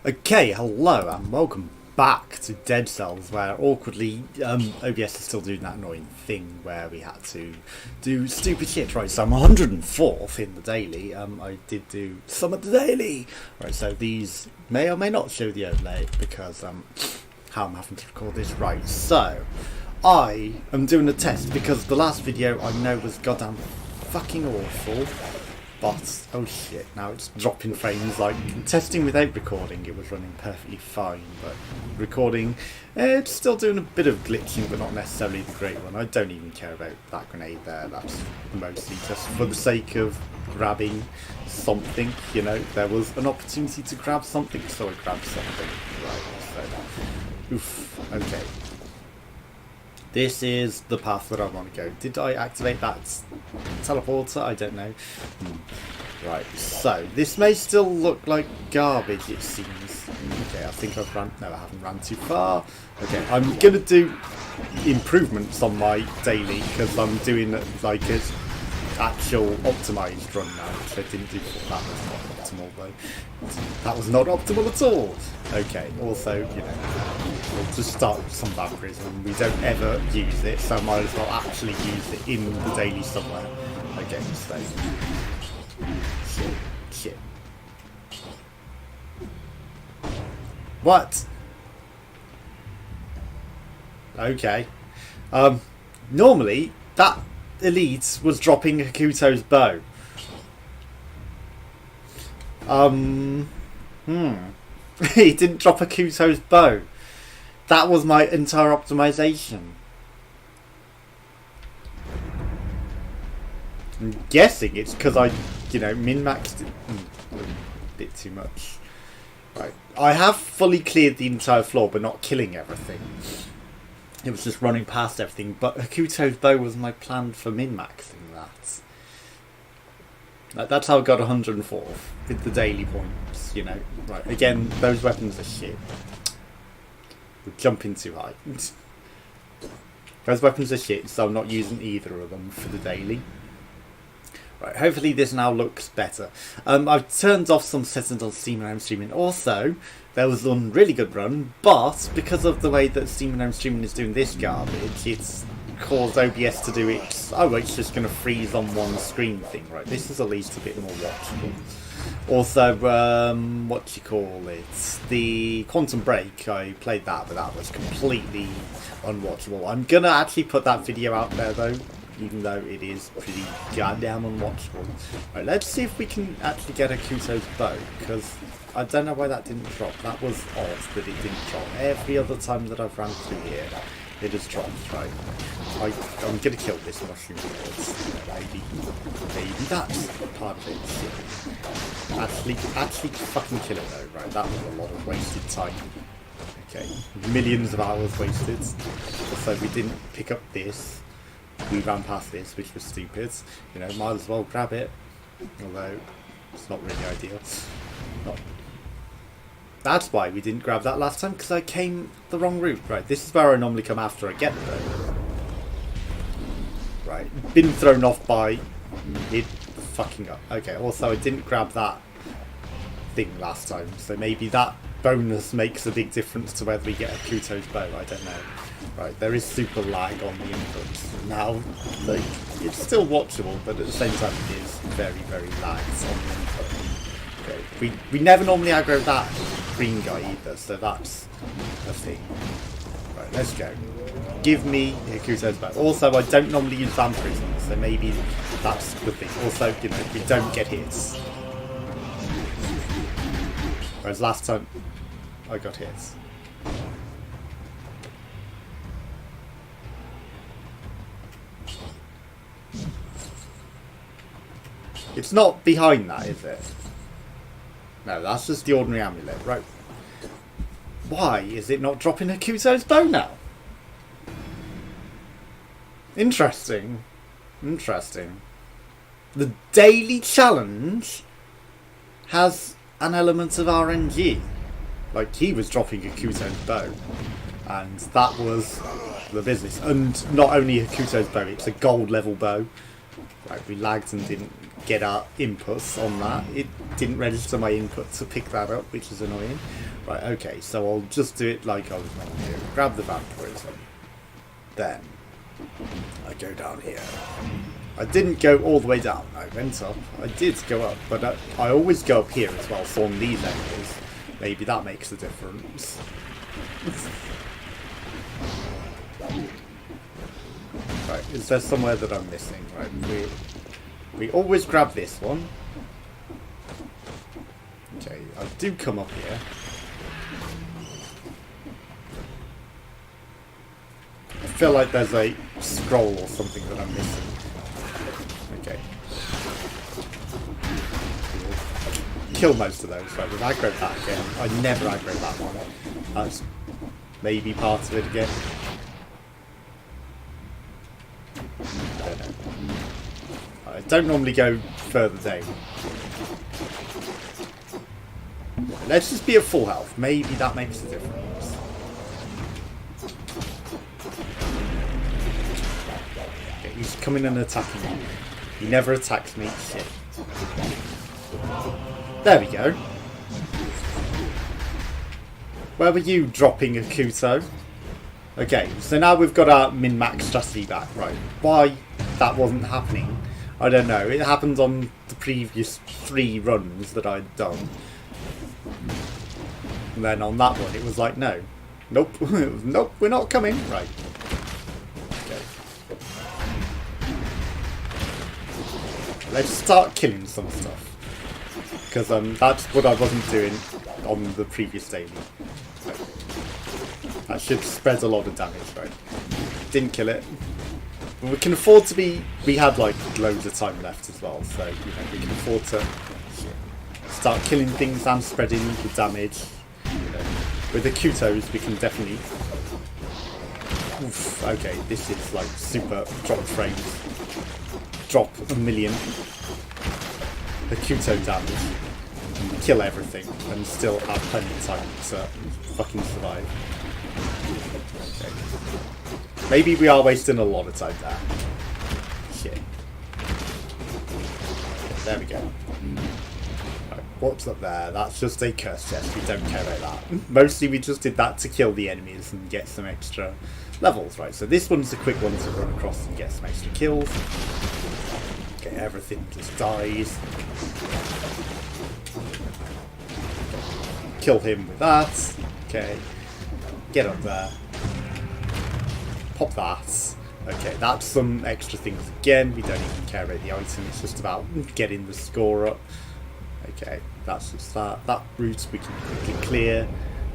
Okay, hello and welcome back to Dead Cells, where awkwardly OBS is still doing that annoying thing where we had to do stupid shit. Right, so I'm 104th in the daily. I did do some of the daily. Right, so these may or may not show the overlay because how I'm having to record this. Right, so I am doing a test because the last video I know was goddamn fucking awful. But, oh shit, now it's dropping frames. Like, testing without recording, it was running perfectly fine, but recording, it's still doing a bit of glitching, but not necessarily the great one. I don't even care about that grenade there. That's mostly just for the sake of grabbing something, you know. There was an opportunity to grab something, so I grabbed something. Right, so, oof, okay. This is the path that I want to go. Did I activate that teleporter? I don't know. Right, so this may still look like garbage, it seems. Okay, I think I've run... No, I haven't run too far. Okay, I'm going to do improvements on my daily because I'm doing like an actual optimised run now, which I didn't do before. That was not optimal though. That was not optimal at all. Okay, also, you know, we'll just start with some vampirism. We don't ever use it, so I might as well actually use it in the daily somewhere. Okay, so... Shit. What? Okay. Normally, that elite was dropping Hakuto's bow. He didn't drop Hakuto's bow. That was my entire optimization. I'm guessing it's because I, you know, min-maxed it a bit too much. Right. I have fully cleared the entire floor, but not killing everything. It was just running past everything, but Hakuto's bow was my plan for min-maxing that. That's how I got 104 with the daily points, you know. Right, again, those weapons are shit. We're jumping too high. Those weapons are shit, so I'm not using either of them for the daily. Right, hopefully this now looks better. I've turned off some settings on Steam and Home Streaming. Also, there was a really good run, but because of the way that Steam and Home Streaming is doing this garbage, it's caused OBS to do its, oh, it's just going to freeze on one screen thing. Right, this is at least a bit more watchable. Also, what do you call it? The Quantum Break, I played that, but that was completely unwatchable. I'm going to actually put that video out there, though, even though it is pretty goddamn unwatchable. Right, let's see if we can actually get Hakuto's bow, because I don't know why that didn't drop. That was odd that it didn't drop. Every other time that I've ran through here, it has dropped, right? I'm going to kill this mushroom because maybe that's part of it. Actually fucking kill it though, right? That was a lot of wasted time. Okay, millions of hours wasted. Also, we didn't pick up this. We ran past this, which was stupid. You know, might as well grab it. Although, it's not really ideal. That's why we didn't grab that last time, because I came the wrong route. Right, this is where I normally come after I get there. Right, been thrown off by it fucking up. Okay, also I didn't grab that thing last time, so maybe that bonus makes a big difference to whether we get Hakuto's bow. I don't know. Right, there is super lag on the inputs. Now, like, it's still watchable, but at the same time it is very, very lagged on the input. Okay, we never normally aggro that green guy either, so that's a thing. Right, let's go. Give me Hakuto's bow. Also, I don't normally use vampirism, so maybe that's the thing. Also, you know, we don't get hits. Whereas last time, I got hits. It's not behind that, is it? No, that's just the ordinary amulet, right? Why is it not dropping Hakuto's bow now? Interesting. Interesting. The daily challenge has an element of RNG. Like, he was dropping Hakuto's bow. And that was the business. And not only Hakuto's bow, it's a gold level bow. Right, we lagged and didn't get our inputs on that. It didn't register my input to pick that up, which is annoying. Right, okay, so I'll just do it like I was meant to do. Grab the vampirism. Then I go down here. I didn't go all the way down. I went up. I did go up, but I always go up here as well, so on these enemies. Maybe that makes a difference. Right, is there somewhere that I'm missing? Right, we always grab this one. Okay, I do come up here. I feel like there's a scroll or something that I'm missing. Okay. Kill most of those. Right, we've aggroed that again. I never aggroed that one. That's maybe part of it again. I don't know. I don't normally go further down. Let's just be at full health. Maybe that makes a difference. Okay, he's coming and attacking me. He never attacks me. Shit. There we go. Where were you dropping a Kuto? Okay, so now we've got our min-max strategy back. Right, why that wasn't happening, I don't know. It happened on the previous 3 runs that I'd done. And then on that one, it was like, no. Nope. It was, nope, we're not coming. Right. Okay. Let's start killing some stuff. Because that's what I wasn't doing on the previous daily. So, that should spread a lot of damage, right? Didn't kill it. But we can afford to be... We had like loads of time left as well, so you know, we can afford to start killing things and spreading the damage. You know, with the Kutos, we can definitely... Oof, okay, this is like super drop frames. Drop a million. The Kuto damage. And kill everything. And still have plenty of time to fucking survive. Okay. Maybe we are wasting a lot of time there. Shit. Okay, there we go. What's up there? That's just a curse chest. We don't care about that. Mostly we just did that to kill the enemies and get some extra levels, right? So this one's a quick one to run across and get some extra kills. Okay, everything just dies. Kill him with that. Okay. Get up there. Pop that. Okay, that's some extra things again. We don't even care about the item. It's just about getting the score up. Okay, that's just that. That route we can quickly clear.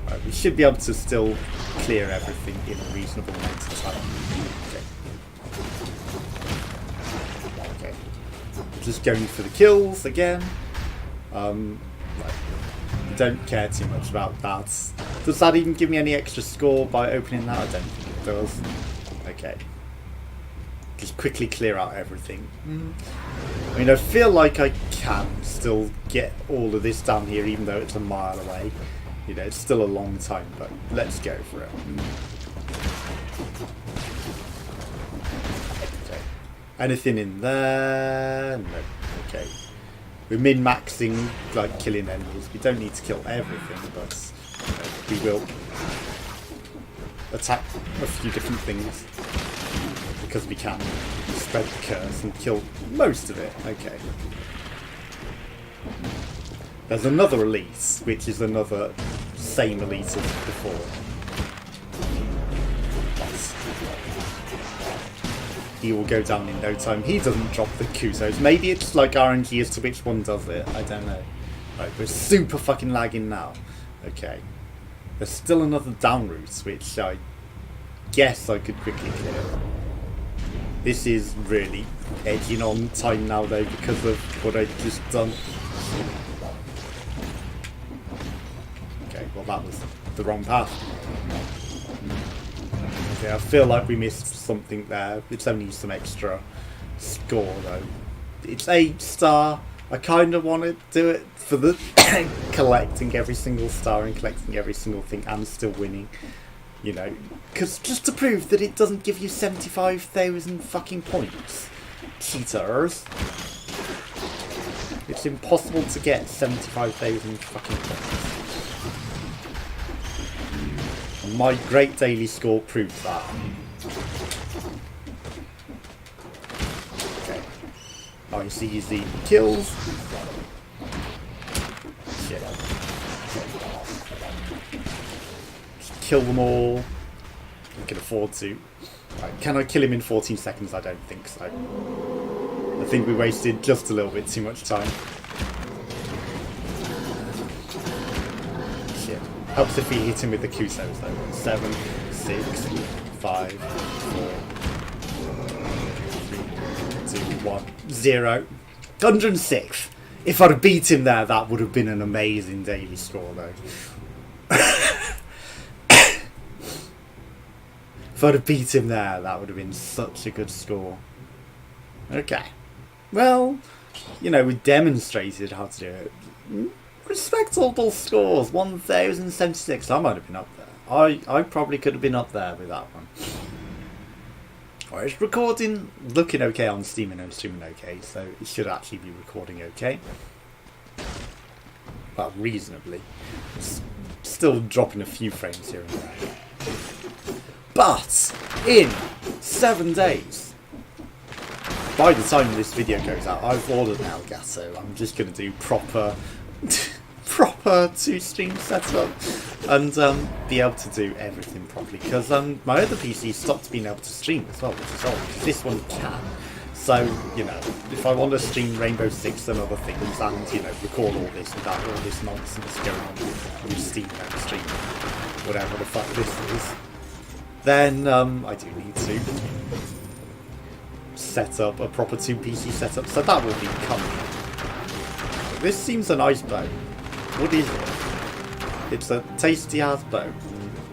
Right, we should be able to still clear everything in a reasonable amount of time. Okay. Okay. Just going for the kills again. Right. I don't care too much about that. Does that even give me any extra score by opening that? I don't think it does. Okay. Just quickly clear out everything. I mean, I feel like I can still get all of this down here, even though it's a mile away. You know, it's still a long time, but let's go for it. Okay. Anything in there? No. Okay. We're min-maxing, like, killing enemies. We don't need to kill everything, but we will attack a few different things. Because we can spread the curse and kill most of it. Okay. There's another elite, which is another same elite as before. He will go down in no time. He doesn't drop the Kutos. Maybe it's like RNG as to which one does it. I don't know. Right, we're super fucking lagging now. Okay. There's still another down route, which I guess I could quickly clear. This is really edging on time now though because of what I've just done. Okay, well that was the wrong path. Okay, I feel like we missed something there. It's only some extra score though. It's 8 star. I kind of want to do it for the collecting every single star and collecting every single thing and still winning. You know, because just to prove that it doesn't give you 75,000 fucking points. Cheaters. It's impossible to get 75,000 fucking points. my great daily score proves that. Okay. Nice easy kills. Shit. Just kill them all. I can afford to. Right, can I kill him in 14 seconds? I don't think so. I think we wasted just a little bit too much time. Shit. Helps if we hit him with the Kusos though. 7, 6, 5, 4, 3, 2, 1, 0. 106. If I'd have beat him there, that would have been an amazing daily score though. If I'd have beat him there, that would have been such a good score. Okay. Well, you know, we demonstrated how to do it. Respectable scores. 1076. I might have been up there. I probably could have been up there with that one. Alright, it's recording looking okay on Steam and I'm streaming okay, so it should actually be recording okay. Well, reasonably. It's still dropping a few frames here and there. But in 7 days, by the time this video goes out, I've ordered an Elgato. I'm just going to do proper 2-stream setup and be able to do everything properly. Because my other PC stopped being able to stream as well, which is odd, because this one can. So, you know, if I want to stream Rainbow Six and other things and, you know, record all this without all this nonsense going on with Steam and stream, whatever the fuck this is, then I do need to set up a proper 2-PC setup, so that will be coming. This seems a nice bow. What is it? It's a tasty ass bow.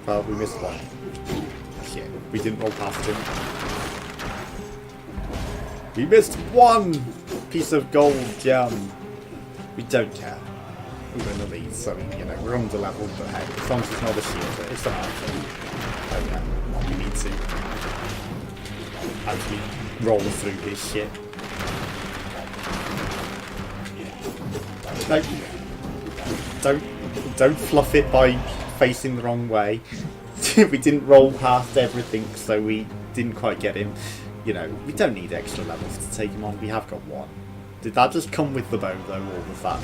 Well, we missed one. Shit, we didn't roll past him. We missed one piece of gold gem. We don't care. We're in the lead, so you know, we're under level, but hey, as long as it's not a shield, it's not happening. Oh yeah. We need to actually roll through this shit. No, don't fluff it by facing the wrong way. We didn't roll past everything, so we didn't quite get him. You know, we don't need extra levels to take him on. We have got one. Did that just come with the bow though, or was that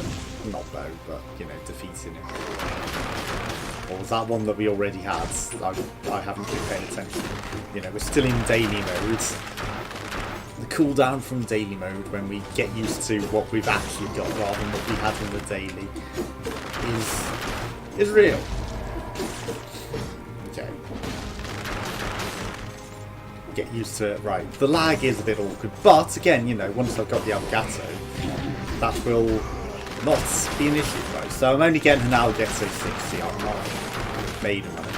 not bow, but you know, defeating him? Or was that one that we already had? I haven't been paying attention. You know, we're still in daily mode. The cooldown from daily mode, when we get used to what we've actually got rather than what we had in the daily, is real. Okay. Get used to it. Right. The lag is a bit awkward, but again, you know, once I've got the Elgato, that will not be an issue, right? So I'm only getting an Elgato 60, I'm not made of money.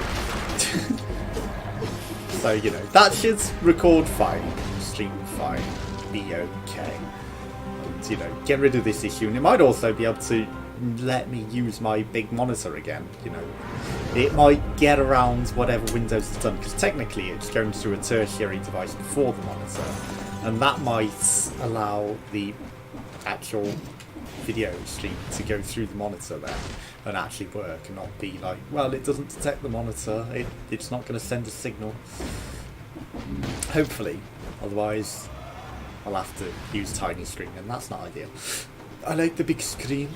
So, you know, that should record fine, stream fine, be okay. And, you know, get rid of this issue. And it might also be able to let me use my big monitor again, you know. It might get around whatever Windows has done, because technically it's going through a tertiary device before the monitor. And that might allow the actual video stream to go through the monitor there and actually work, and not be like, well, it doesn't detect the monitor, it's not going to send a signal. Hopefully, otherwise I'll have to use tiny screen, and that's not ideal. I like the big screen.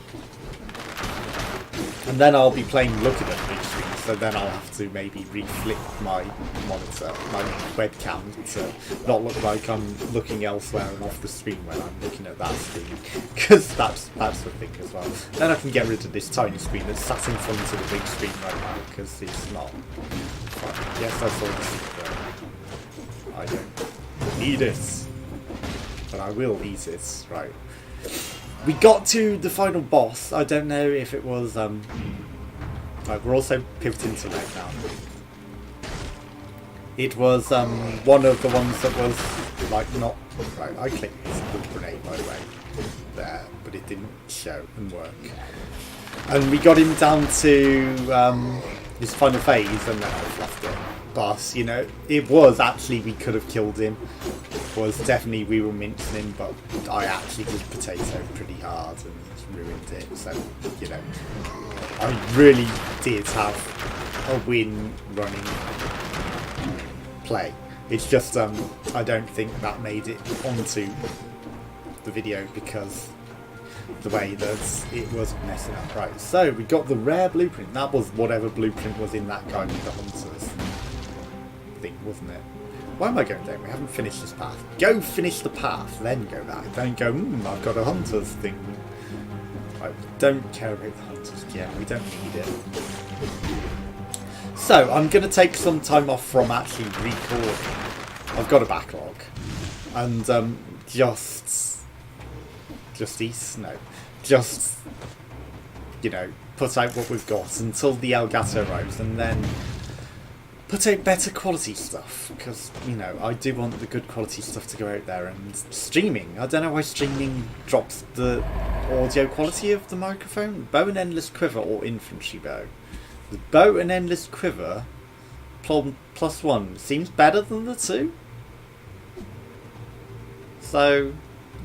And then I'll be playing looking at the big screen, so then I'll have to maybe reflip my monitor, my webcam, to not look like I'm looking elsewhere and off the screen when I'm looking at that screen, because that's the thing as well. Then I can get rid of this tiny screen that's sat in front of the big screen right now, because it's not fun. Yes, I saw this. I don't need it, but I will eat it, right. We got to the final boss. I don't know if it was like, we're also pivoting to leg now. It was one of the ones that was like not right. I clicked the grenade, by the way, there, but it didn't show and work. And we got him down to his final phase, and then I fluffed it. But you know, it was actually, we could have killed him. Was definitely, we were mincing him, but I actually did potato pretty hard and ruined it. So, you know, I really did have a win running play. It's just I don't think that made it onto the video because the way that it was messing up. Right, so we got the rare blueprint. That was whatever blueprint was in that guy with the hunters thing, wasn't it? Why am I going down? We haven't finished this path. Go finish the path, then go back. Don't go, I've got a hunter's thing. I don't care about the hunters yet. We don't need it. So, I'm going to take some time off from actually recording. I've got a backlog. And just eat? No. Just, you know, put out what we've got until the Elgato arrives, and then put out better quality stuff, because, you know, I do want the good quality stuff to go out there. And streaming, I don't know why streaming drops the audio quality of the microphone. Bow and endless quiver or infantry bow? The bow and endless quiver +1 seems better than the 2. So,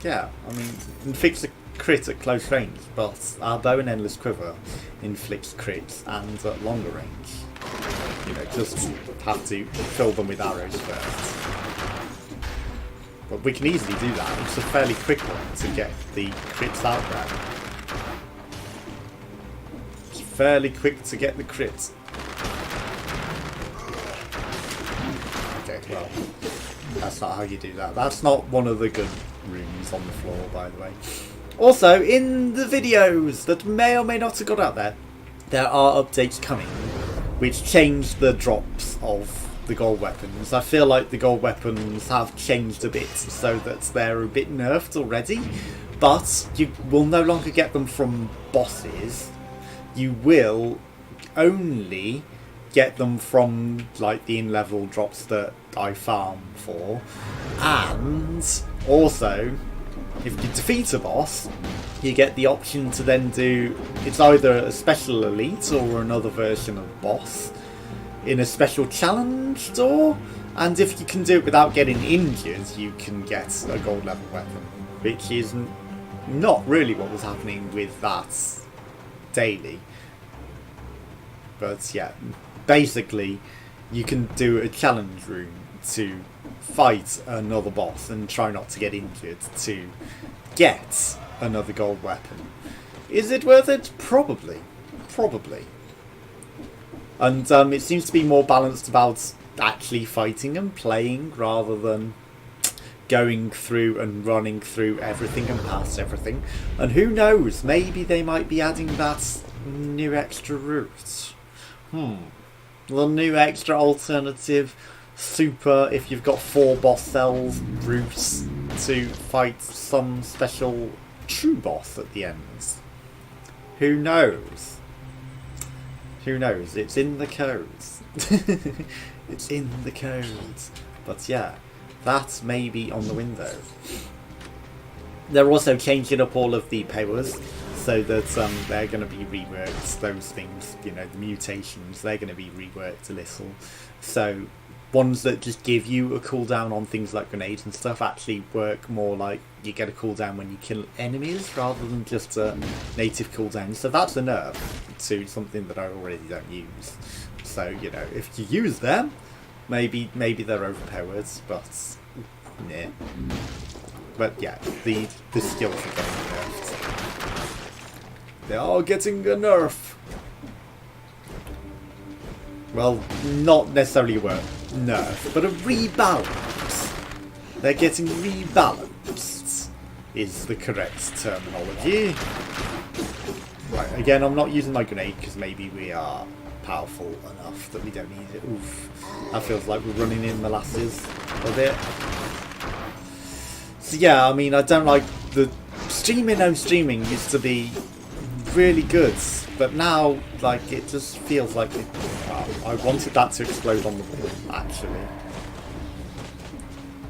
yeah, I mean, inflicts a crit at close range, but our bow and endless quiver inflicts crits and at longer range. You know, just have to fill them with arrows first. But we can easily do that. It's a fairly quick one to get the crits out there. It's fairly quick to get the crits. Okay, well, that's not how you do that. That's not one of the good rooms on the floor, by the way. Also, in the videos that may or may not have got out there are updates coming which change the drops of the gold weapons. I feel like the gold weapons have changed a bit so that they're a bit nerfed already, but you will no longer get them from bosses. You will only get them from like the in-level drops that I farm for, and also if you defeat a boss, you get the option to then do, it's either a special elite or another version of boss in a special challenge door, and if you can do it without getting injured, you can get a gold level weapon, which is not really what was happening with that daily. But yeah, basically you can do a challenge room to fight another boss and try not to get injured to get another gold weapon. Is it worth it? Probably. And it seems to be more balanced about actually fighting and playing rather than going through and running through everything and past everything. And who knows, maybe they might be adding that new extra route. The new extra alternative super, if you've got 4 boss cells, routes to fight some special true boss at the end. Who knows? Who knows? It's in the codes. It's in the codes. But yeah, that may be on the window. They're also changing up all of the powers so that they're going to be reworked. Those things, you know, the mutations, they're going to be reworked a little. So ones that just give you a cooldown on things like grenades and stuff actually work more like you get a cooldown when you kill enemies rather than just a native cooldown. So that's a nerf to something that I already don't use. So, you know, if you use them, maybe they're overpowered, but nah. But yeah, the skills are getting nerfed. They are getting a nerf. Well, not necessarily a nerf, but a rebalance. They're getting rebalanced, is the correct terminology. Right, again, I'm not using my grenade because maybe we are powerful enough that we don't need it. Oof, that feels like we're running in molasses a bit. So yeah, I mean, I don't like the streaming used to be really good, but now, like, it just feels like it, I wanted that to explode on the wall, actually.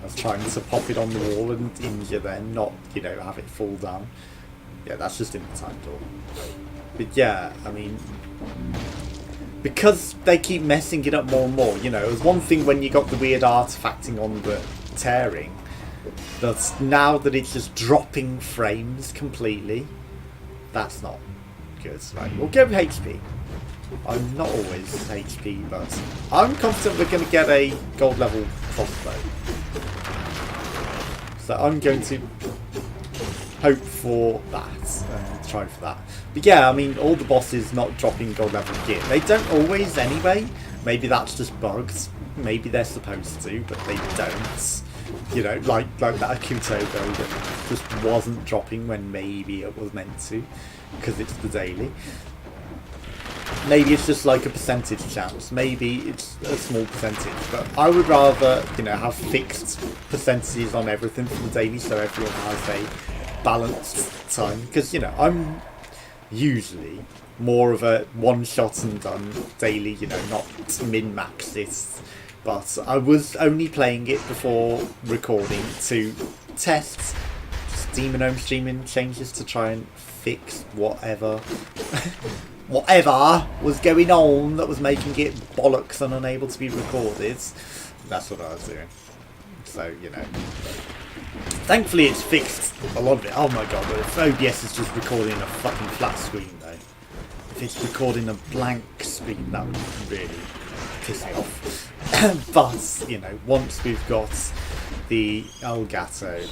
I was trying to pop it on the wall and injure them, not, you know, have it fall down. Yeah, that's just in the time door. But yeah, I mean, because they keep messing it up more and more, you know, it was one thing when you got the weird artifacting on the tearing, but now that it's just dropping frames completely, that's not good. Right, we'll go with HP. I'm not always HP, but I'm confident we're going to get a gold level crossbow. So I'm going to hope for that and try for that. But yeah, I mean, all the bosses not dropping gold level gear. They don't always anyway. Maybe that's just bugs. Maybe they're supposed to, but they don't. You know, like that Akuto though that just wasn't dropping when maybe it was meant to, because it's the daily. Maybe it's just like a percentage chance. Maybe it's a small percentage, but I would rather, you know, have fixed percentages on everything for the daily, so everyone has a balanced time. Because, you know, I'm usually more of a one shot and done daily, you know, not min-max it. But I was only playing it before recording to test Demon Home streaming changes to try and fix whatever was going on that was making it bollocks and unable to be recorded. That's what I was doing. So, you know. Thankfully it's fixed a lot of it. Oh my god, but if OBS is just recording a fucking flat screen though. If it's recording a blank screen, that would really piss me off. But, you know, once we've got the Elgato,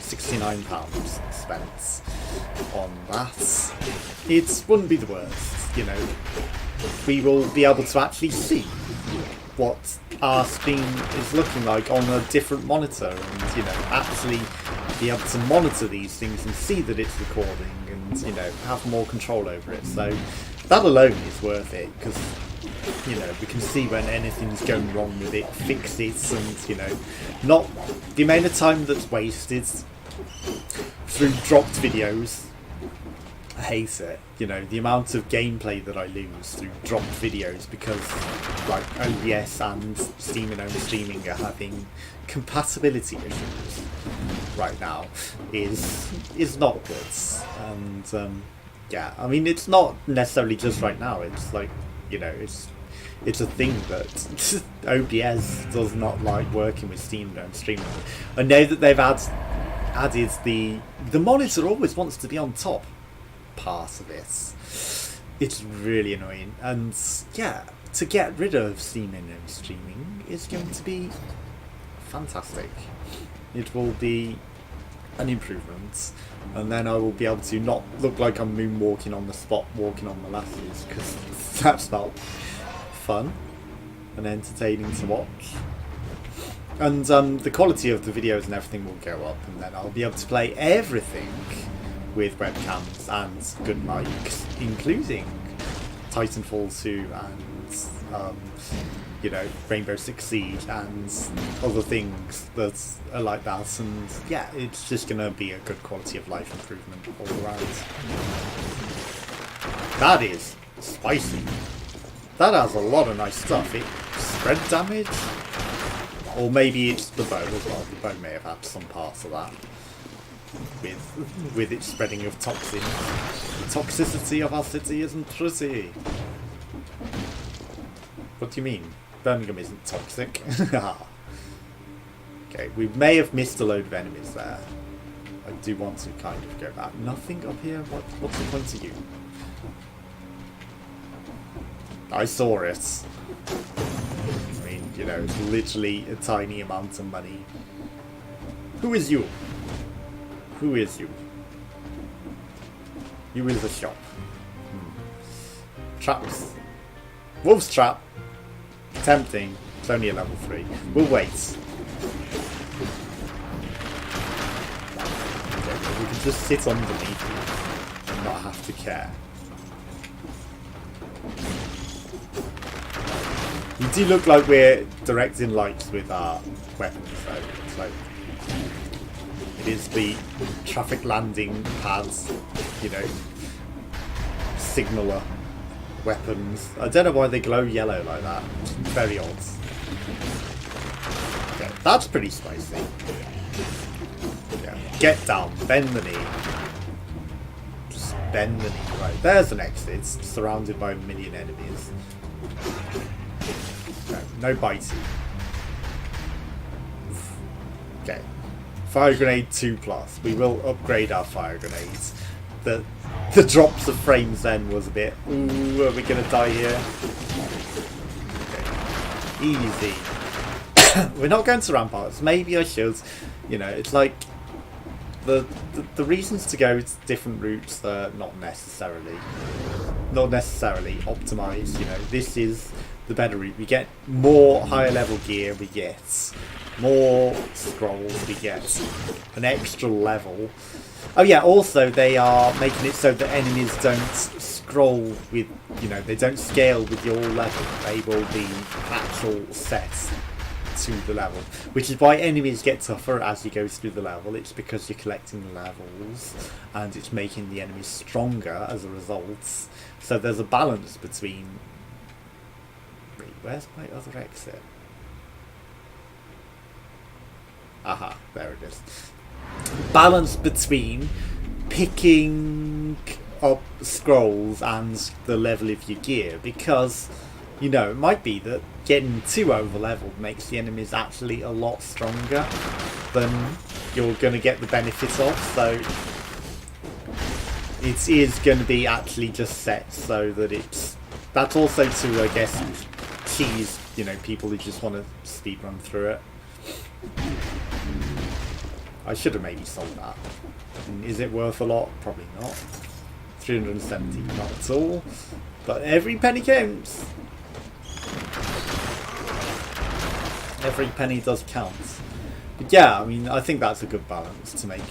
£69 spent on that, it wouldn't be the worst. You know, we will be able to actually see what our screen is looking like on a different monitor, and, you know, actually be able to monitor these things and see that it's recording and, you know, have more control over it. So that alone is worth it, because, you know, we can see when anything's going wrong with it, fix it, and, you know, not the amount of time that's wasted through dropped videos. I hate it. You know, the amount of gameplay that I lose through dropped videos because, like, OBS and Steam and Home streaming are having compatibility issues right now is not good. And yeah, I mean, it's not necessarily just right now. It's like, you know, it's a thing that OBS does not like working with Steam and Home streaming. I know that they've added the monitor always wants to be on top part of it. It's really annoying, and yeah, to get rid of Steam and Home streaming is going to be fantastic. It will be an improvement, and then I will be able to not look like I'm moonwalking on the spot, walking on molasses, because that's not fun and entertaining to watch. And the quality of the videos and everything will go up, and then I'll be able to play everything with webcams and good mics, including Titanfall 2 and you know, Rainbow Six Siege and other things that are like that. And yeah, it's just gonna be a good quality of life improvement all around. That is spicy. That has a lot of nice stuff. It spread damage, or maybe it's the bow as well. The bow may have had some parts of that. With its spreading of toxin. The toxicity of our city isn't pretty. What do you mean? Birmingham isn't toxic. Okay, we may have missed a load of enemies there. I do want to kind of go back. Nothing up here? What's the point of you? I saw it. I mean, you know, it's literally a tiny amount of money. Who is you? Who is you? You is the shop. Traps. Wolf's trap. Tempting. It's only a level 3. We'll wait. Okay, we can just sit underneath and not have to care. We do look like we're directing lights with our weapons though. It's like, it is the traffic landing pads, you know, signaller weapons. I don't know why they glow yellow like that. It's very odd. Okay, that's pretty spicy. Yeah. Get down, bend the knee. Just bend the knee. Right, there's an exit. It's surrounded by a million enemies. No biting. Okay. Fire grenade 2+. We will upgrade our fire grenades. the drops of frames then was a bit, ooh, are we going to die here? Okay. Easy. We're not going to ramparts. Maybe I should. You know, it's like the reasons to go to different routes are not necessarily optimized. You know, this is the better route. We get more higher level gear. We get more scrolls. We get an extra level. Oh yeah, also they are making it so that enemies don't scroll with, you know, they don't scale with your level. They will be actual sets to the level, which is why enemies get tougher as you go through the level. It's because you're collecting the levels and it's making the enemies stronger as a result. So there's a balance between... Wait, where's my other exit? Aha, there it is. Balance between picking up scrolls and the level of your gear, because, you know, it might be that getting too over leveled makes the enemies actually a lot stronger than you're going to get the benefit of. So it is going to be actually just set so that that's also to, I guess, tease, you know, people who just want to speed run through it. I should have maybe sold that. Is it worth a lot? Probably not. 370, not at all. But every penny counts. Every penny does count. But yeah, I mean, I think that's a good balance to make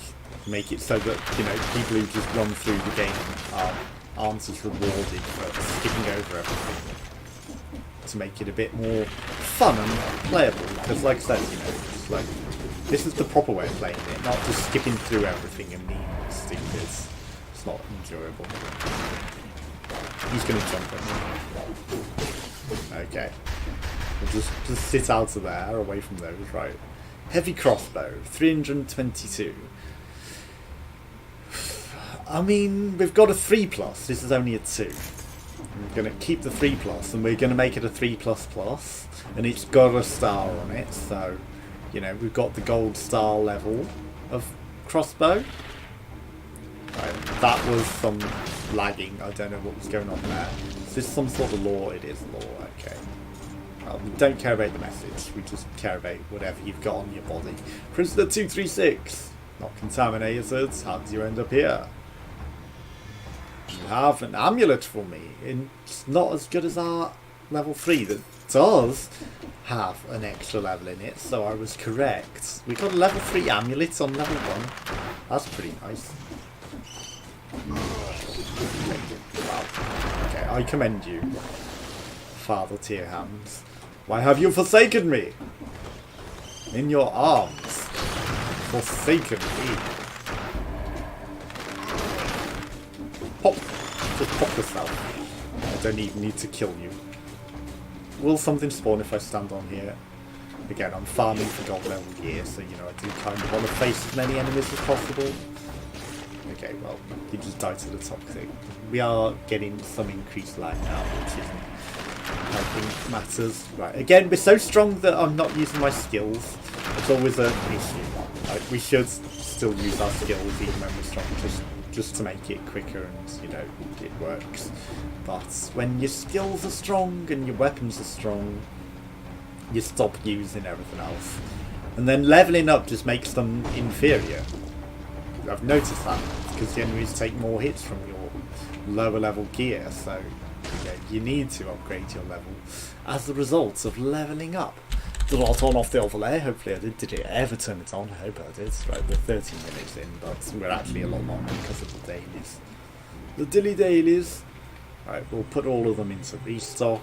it so that, you know, people who just run through the game aren't as rewarded for skipping over everything. To make it a bit more fun and playable. Because like I said, you know, it's like, this is the proper way of playing it, not just skipping through everything and being stupid. It's not enjoyable. He's going to jump at me. Okay. We'll just sit out of there, away from those, right. Heavy crossbow, 322. I mean, we've got a 3+, this is only a 2. We're going to keep the 3+, and we're going to make it a 3++, and it's got a star on it, so... You know, we've got the gold star level of crossbow. Right, that was some lagging. I don't know what was going on there. Is this some sort of lore? It is lore, okay. Well, we don't care about the message. We just care about whatever you've got on your body. Prisoner 236. Not contaminated. How did you end up here? You have an amulet for me. It's not as good as our level 3 that does have an extra level in it, so I was correct. We got a level 3 amulet on level 1. That's pretty nice. Wow. Okay, I commend you, Father Tearhams. Why have you forsaken me? In your arms. Forsaken me. Pop. Just pop yourself. I don't even need to kill you. Will something spawn if I stand on here? Again, I'm farming for gold level gear, so, you know, I do kind of want to face as many enemies as possible. Okay, well, you just died to the toxic. We are getting some increased lag now, which isn't helping matters. Right, again, we're so strong that I'm not using my skills. It's always an issue. Like, we should still use our skills even when we're strong, just to make it quicker and, you know, it works. But when your skills are strong and your weapons are strong, you stop using everything else. And then leveling up just makes them inferior. I've noticed that, because the enemies take more hits from your lower level gear, so you need to upgrade your level as a result of leveling up. Did I turn off the overlay? Hopefully I did. Did it ever turn it on? I hope I did. Right, we're 13 minutes in, but we're actually a lot longer because of the dailies. The dilly dailies. Right, we'll put all of them into restock.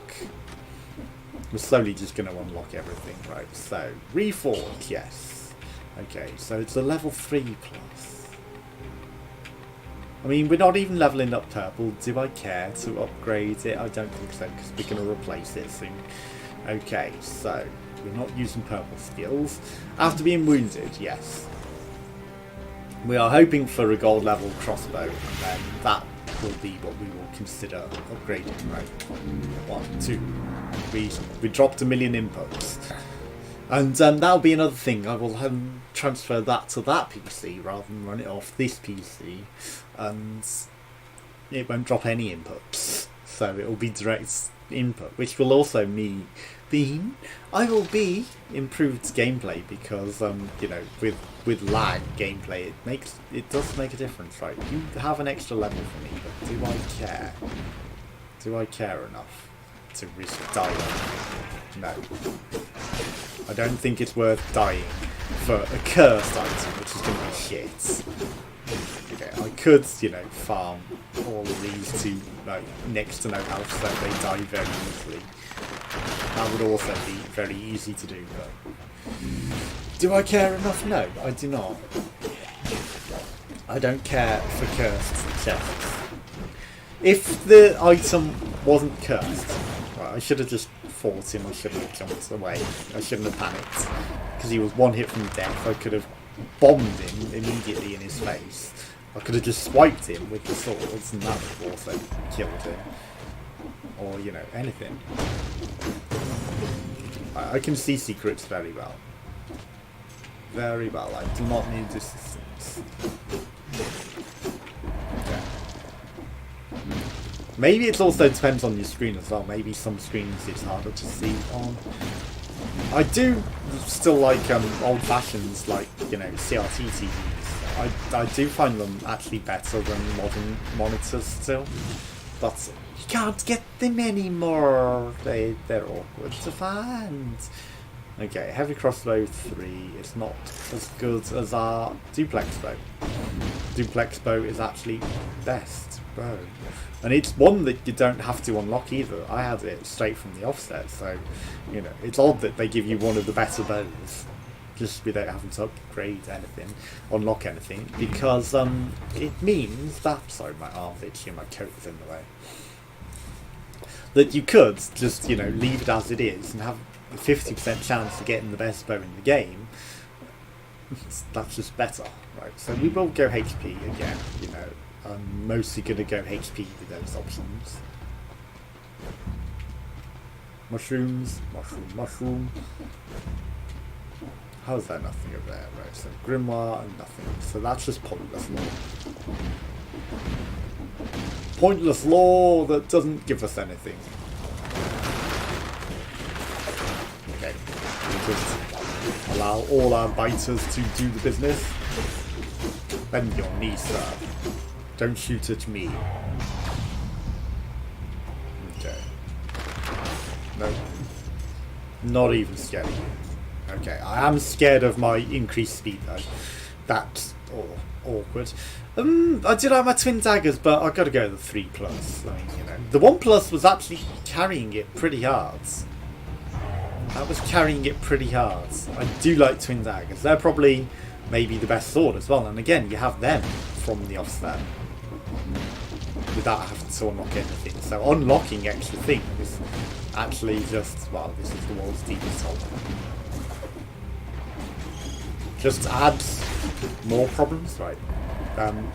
We're slowly just going to unlock everything, right? So, reforge, yes. Okay, so it's a level 3+. I mean, we're not even leveling up purple. Do I care to upgrade it? I don't think so, because we're going to replace it soon. Okay, so we're not using purple skills. After being wounded, yes. We are hoping for a gold level crossbow, and then that will be what we will consider upgrading, right? 1, 2. We dropped 1 million inputs. And that'll be another thing. I will transfer that to that PC rather than run it off this PC, and it won't drop any inputs. So it will be direct input, which will also mean I will be improved gameplay because with lag gameplay it does make a difference, right? You have an extra level for me, but do I care? Do I care enough to risk dying? No. I don't think it's worth dying for a cursed item, which is going to be shit. Okay, I could, farm all of these to next to no health so they die very easily. That would also be very easy to do, but do I care enough? No, I do not. I don't care for cursed chests. If the item wasn't cursed, right, I should have just fought him, I shouldn't have jumped away, I shouldn't have panicked, because he was one hit from death. I could have bombed him immediately in his face. I could have just swiped him with the swords and that would have also killed him. Or, anything. I can see secrets very well. Very well, I do not need assistance. Okay. Maybe it also depends on your screen as well. Maybe some screens it's harder to see on. I do still like old fashions like, CRT TVs. I do find them actually better than modern monitors still. But you can't get them anymore. They're awkward to find. Okay, heavy crossbow 3 is not as good as our duplex bow. Duplex bow is actually best bow. And it's one that you don't have to unlock either. I had it straight from the offset, so it's odd that they give you one of the better bows just without having to upgrade anything, unlock anything, because it means that, sorry, my arm's itchy and my coat is in the way, that you could just leave it as it is and have a 50% chance of getting the best bow in the game. That's just better, right? So we will go HP again. I'm mostly going to go HP with those options. Mushrooms, mushroom. How is there nothing over there? Right, so grimoire and nothing. So that's just pointless lore. Pointless lore that doesn't give us anything. Okay, we just allow all our biters to do the business. Bend your knee, sir. Don't shoot at me. Okay. No. Not even scared of you. Okay, I am scared of my increased speed though. That's awkward. I do like my twin daggers, but I've got to go with the 3+. I mean, the 1+ was actually carrying it pretty hard. That was carrying it pretty hard. I do like twin daggers. They're probably maybe the best sword as well. And again, you have them from the offset without having to unlock anything. So unlocking extra things is actually just, well, this is the world's deepest hole. Just adds more problems, right?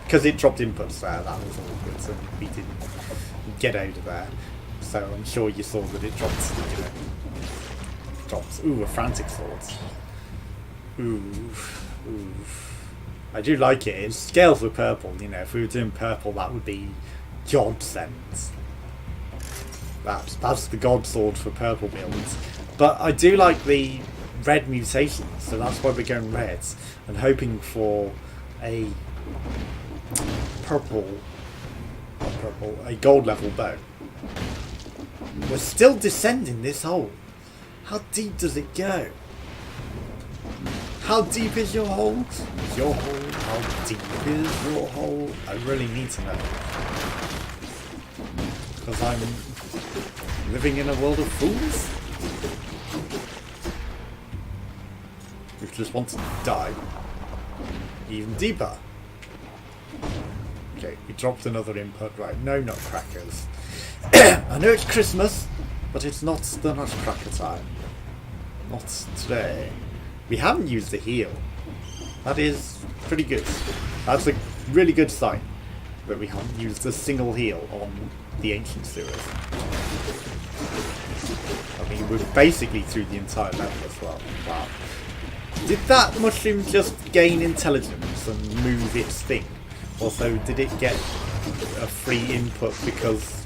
Because it dropped inputs there, that was all good, so we didn't get out of there. So I'm sure you saw that it dropped, ooh, a frantic sword. Ooh. I do like it. It scales with purple, if we were doing purple that would be godsend. That's the god sword for purple builds. But I do like the red mutations, so that's why we're going red and hoping for a a gold level bow. We're still descending this hole. How deep does it go? How deep is your hole? Your hole? How deep is your hole? I really need to know. Because I'm living in a world of fools. We just want to dive even deeper. Okay, we dropped another input, right? No nutcrackers. I know it's Christmas, but it's not the nutcracker time. Not today. We haven't used the heal. That is pretty good. That's a really good sign that we haven't used a single heal on the ancient sewers. I mean, we're basically through the entire level as well. Wow. Did that mushroom just gain intelligence and move its thing? Also, did it get a free input because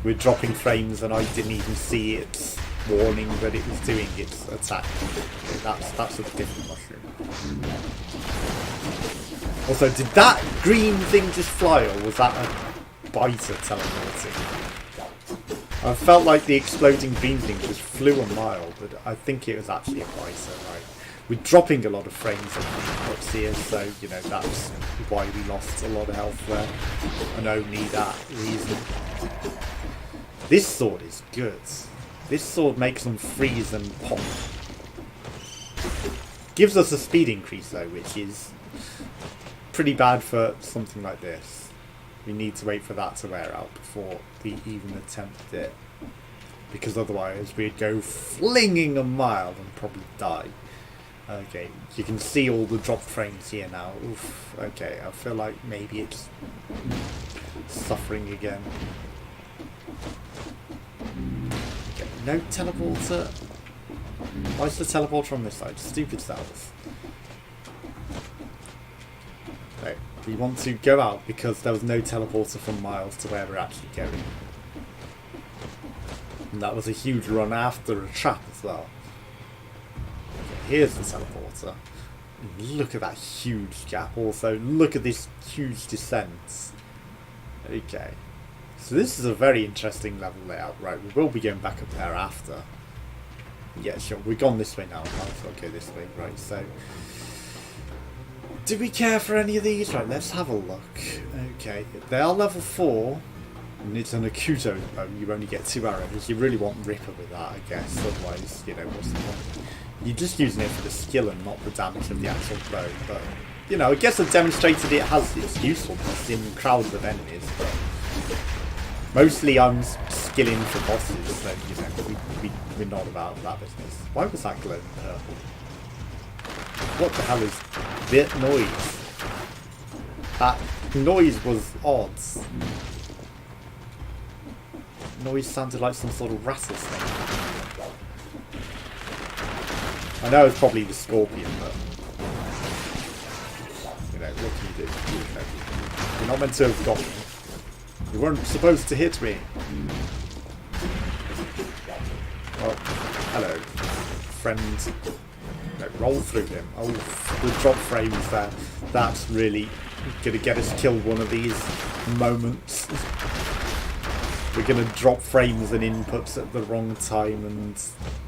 we're dropping frames and I didn't even see its warning that it was doing its attack? Okay, that's a different mushroom. Also, did that green thing just fly, or was that a biter teleporting? I felt like the exploding green thing just flew a mile, but I think it was actually a biter, right? We're dropping a lot of frames up here, so, you know, that's why we lost a lot of health there. And only that reason. This sword is good. This sword makes them freeze and pop. Gives us a speed increase, though, which is pretty bad for something like this. We need to wait for that to wear out before we even attempt it. Because otherwise we'd go flinging a mile and probably die. Okay, you can see all the drop frames here now. Oof, okay, I feel like maybe it's suffering again. Okay, no teleporter. Why is the teleporter on this side? Stupid cells. Okay, we want to go out because there was no teleporter from miles to where we're actually going. And that was a huge run after a trap as well. Here's the teleporter. Look at that huge gap. Also, look at this huge descent. Okay. So this is a very interesting level layout. Right, we will be going back up there after. Yeah, sure. We've gone this way now. Let's okay this way. Right, so... do we care for any of these? Right, let's have a look. Okay. They are level 4. And it's an Akuto bow. You only get 2 arrows. You really want Ripper with that, I guess. Otherwise, you know, what's the point? You're just using it for the skill and not the damage of the actual bow. But, you know, I guess I've demonstrated it has its usefulness in crowds of enemies. But mostly I'm skilling for bosses, so, you know, we're not about that business. Why was that glowing purple? What the hell is that noise? That noise was odd. Noise sounded like some sort of rattlesnake. I know it's probably the scorpion, but you know, what can you do? You know, you're not meant to have got me. You weren't supposed to hit me. Well, hello, friend. No, roll through him. Oh, the drop frames there. That's really gonna get us killed one of these moments. We're gonna drop frames and inputs at the wrong time and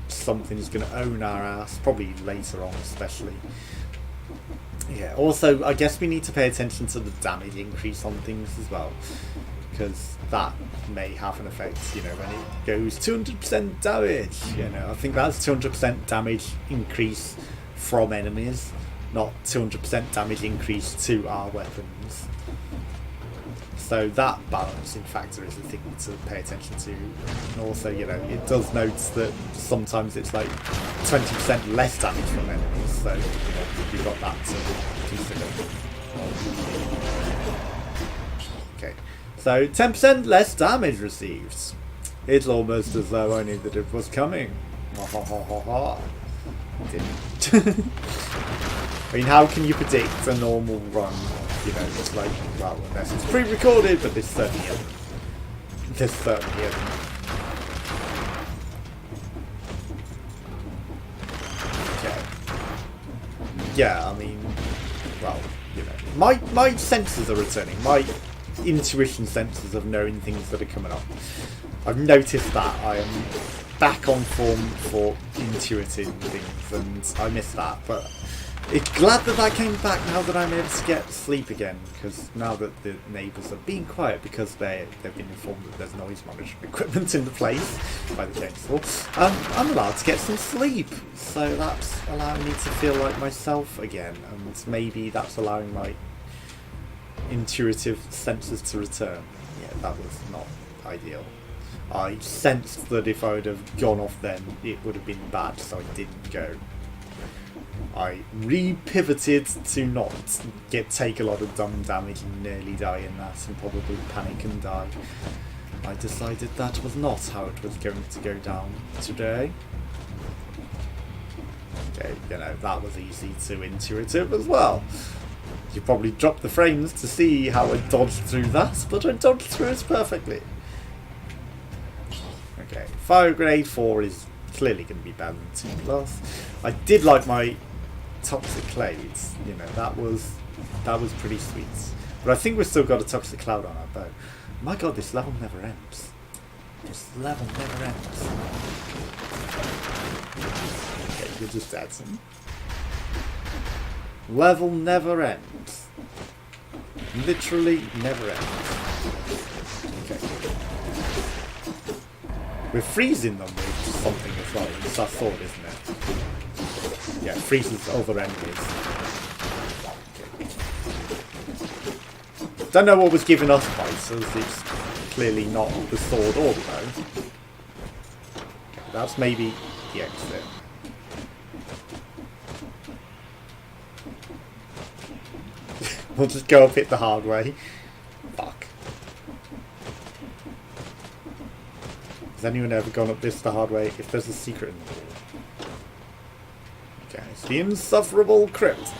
something's going to own our ass, probably later on especially. Yeah, also I guess we need to pay attention to the damage increase on things as well, because that may have an effect, you know, when it goes 200% damage, you know, I think that's 200% damage increase from enemies, not 200% damage increase to our weapons. So that balancing factor is a thing to pay attention to. And also, you know, it does note that sometimes it's like 20% less damage from enemies, so you know, you've got that to consider. Okay, so 10% less damage received. It's almost as though I knew that it was coming. Ha ha ha ha ha. Didn't. I mean, how can you predict a normal run? You know, it's like, well, unless it's pre-recorded, but this certainly isn't. This certainly isn't. Okay. Yeah, I mean, well, you know, my senses are returning. My intuition senses of knowing things that are coming up. I've noticed that I am back on form for intuiting things, and I miss that, but it's glad that I came back now that I'm able to get sleep again, because now that the neighbours are being quiet because they've been informed that there's noise monitoring equipment in the place by the council, I'm allowed to get some sleep, so that's allowing me to feel like myself again, and maybe that's allowing my intuitive senses to return. Yeah, that was not ideal. I sensed that if I would have gone off then it would have been bad, so I didn't go. I re-pivoted to not take a lot of dumb damage and nearly die in that, and probably panic and die. I decided that was not how it was going to go down today. Okay, you know, that was easy to intuitive as well. You probably dropped the frames to see how I dodged through that, but I dodged through it perfectly. Okay, Fire Grade 4 is clearly going to be better than 2+. I did like my Toxic Clades, you know, that was pretty sweet. But I think we've still got a Toxic Cloud on our bow. My god, this level never ends. This level never ends. Okay, you're just dead. Level never ends. Literally never ends. Okay. We're freezing them with something as well. It's our sword, isn't it? Yeah, freezes other enemies. Okay. Don't know what was giving us fights, as it's clearly not the sword or the bow. Okay, that's maybe the exit. We'll just go up it the hard way. Fuck. Has anyone ever gone up this the hard way? If there's a secret in the wall. Okay, it's the insufferable crypt.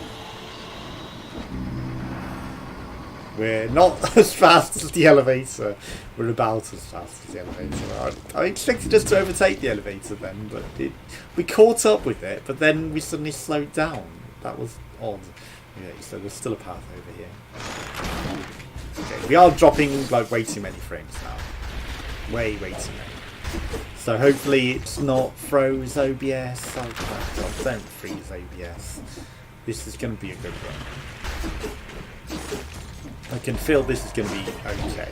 We're not as fast as the elevator. We're about as fast as the elevator. I expected us to overtake the elevator then, but we caught up with it, but then we suddenly slowed down. That was odd. Okay, so there's still a path over here. Okay, we are dropping like way too many frames now. Way too many. So hopefully it's not froze OBS. Oh god, don't freeze OBS. This is going to be a good one. I can feel this is going to be okay.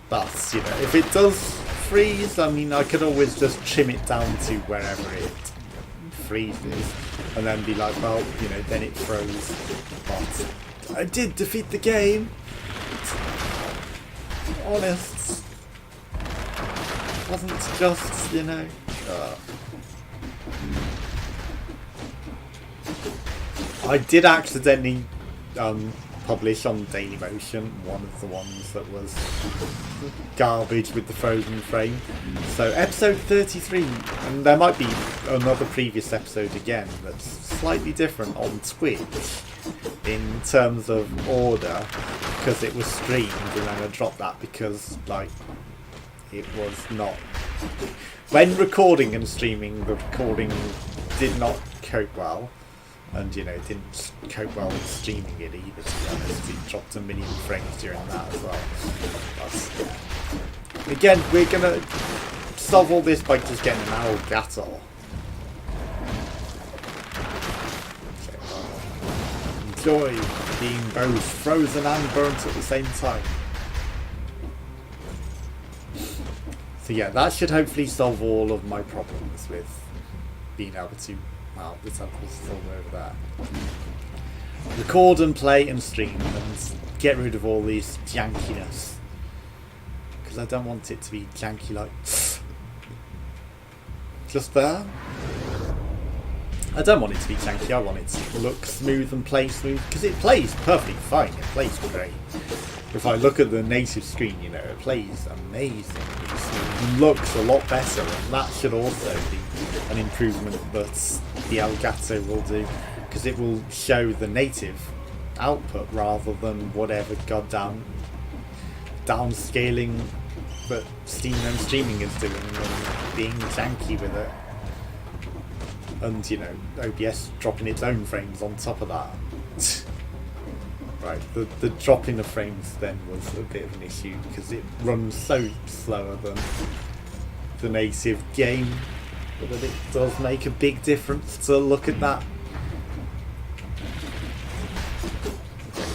But, you know, if it does freeze, I mean, I could always just trim it down to wherever it freezes and then be like, well, you know, then it froze. But I did defeat the game. Honest. It wasn't just, you know. I did accidentally publish on Dailymotion one of the ones that was garbage with the frozen frame. So episode 33, and there might be another previous episode again that's slightly different on Twitch in terms of order, because it was streamed and then I dropped that because like it was not, when recording and streaming, the recording did not cope well. And, you know, it didn't cope well with streaming it either, to be honest. It dropped a million frames during that as well. But, yeah. Again, we're going to solve all this by just getting an alligator. Okay, enjoy being both frozen and burnt at the same time. So yeah, that should hopefully solve all of my problems with being able to... Wow, the temple's still over there. Record and play and stream and get rid of all these jankiness. Because I don't want it to be janky like... just there. I don't want it to be janky, I want it to look smooth and play smooth. Because it plays perfectly fine, it plays great. If I look at the native screen, you know, it plays amazing. It looks a lot better, and that should also be an improvement that the Elgato will do, because it will show the native output rather than whatever goddamn downscaling that Steam and streaming is doing and being janky with it. And, you know, OBS dropping its own frames on top of that. Right, the dropping of frames then was a bit of an issue because it runs so slower than the native game, but it does make a big difference to look at that.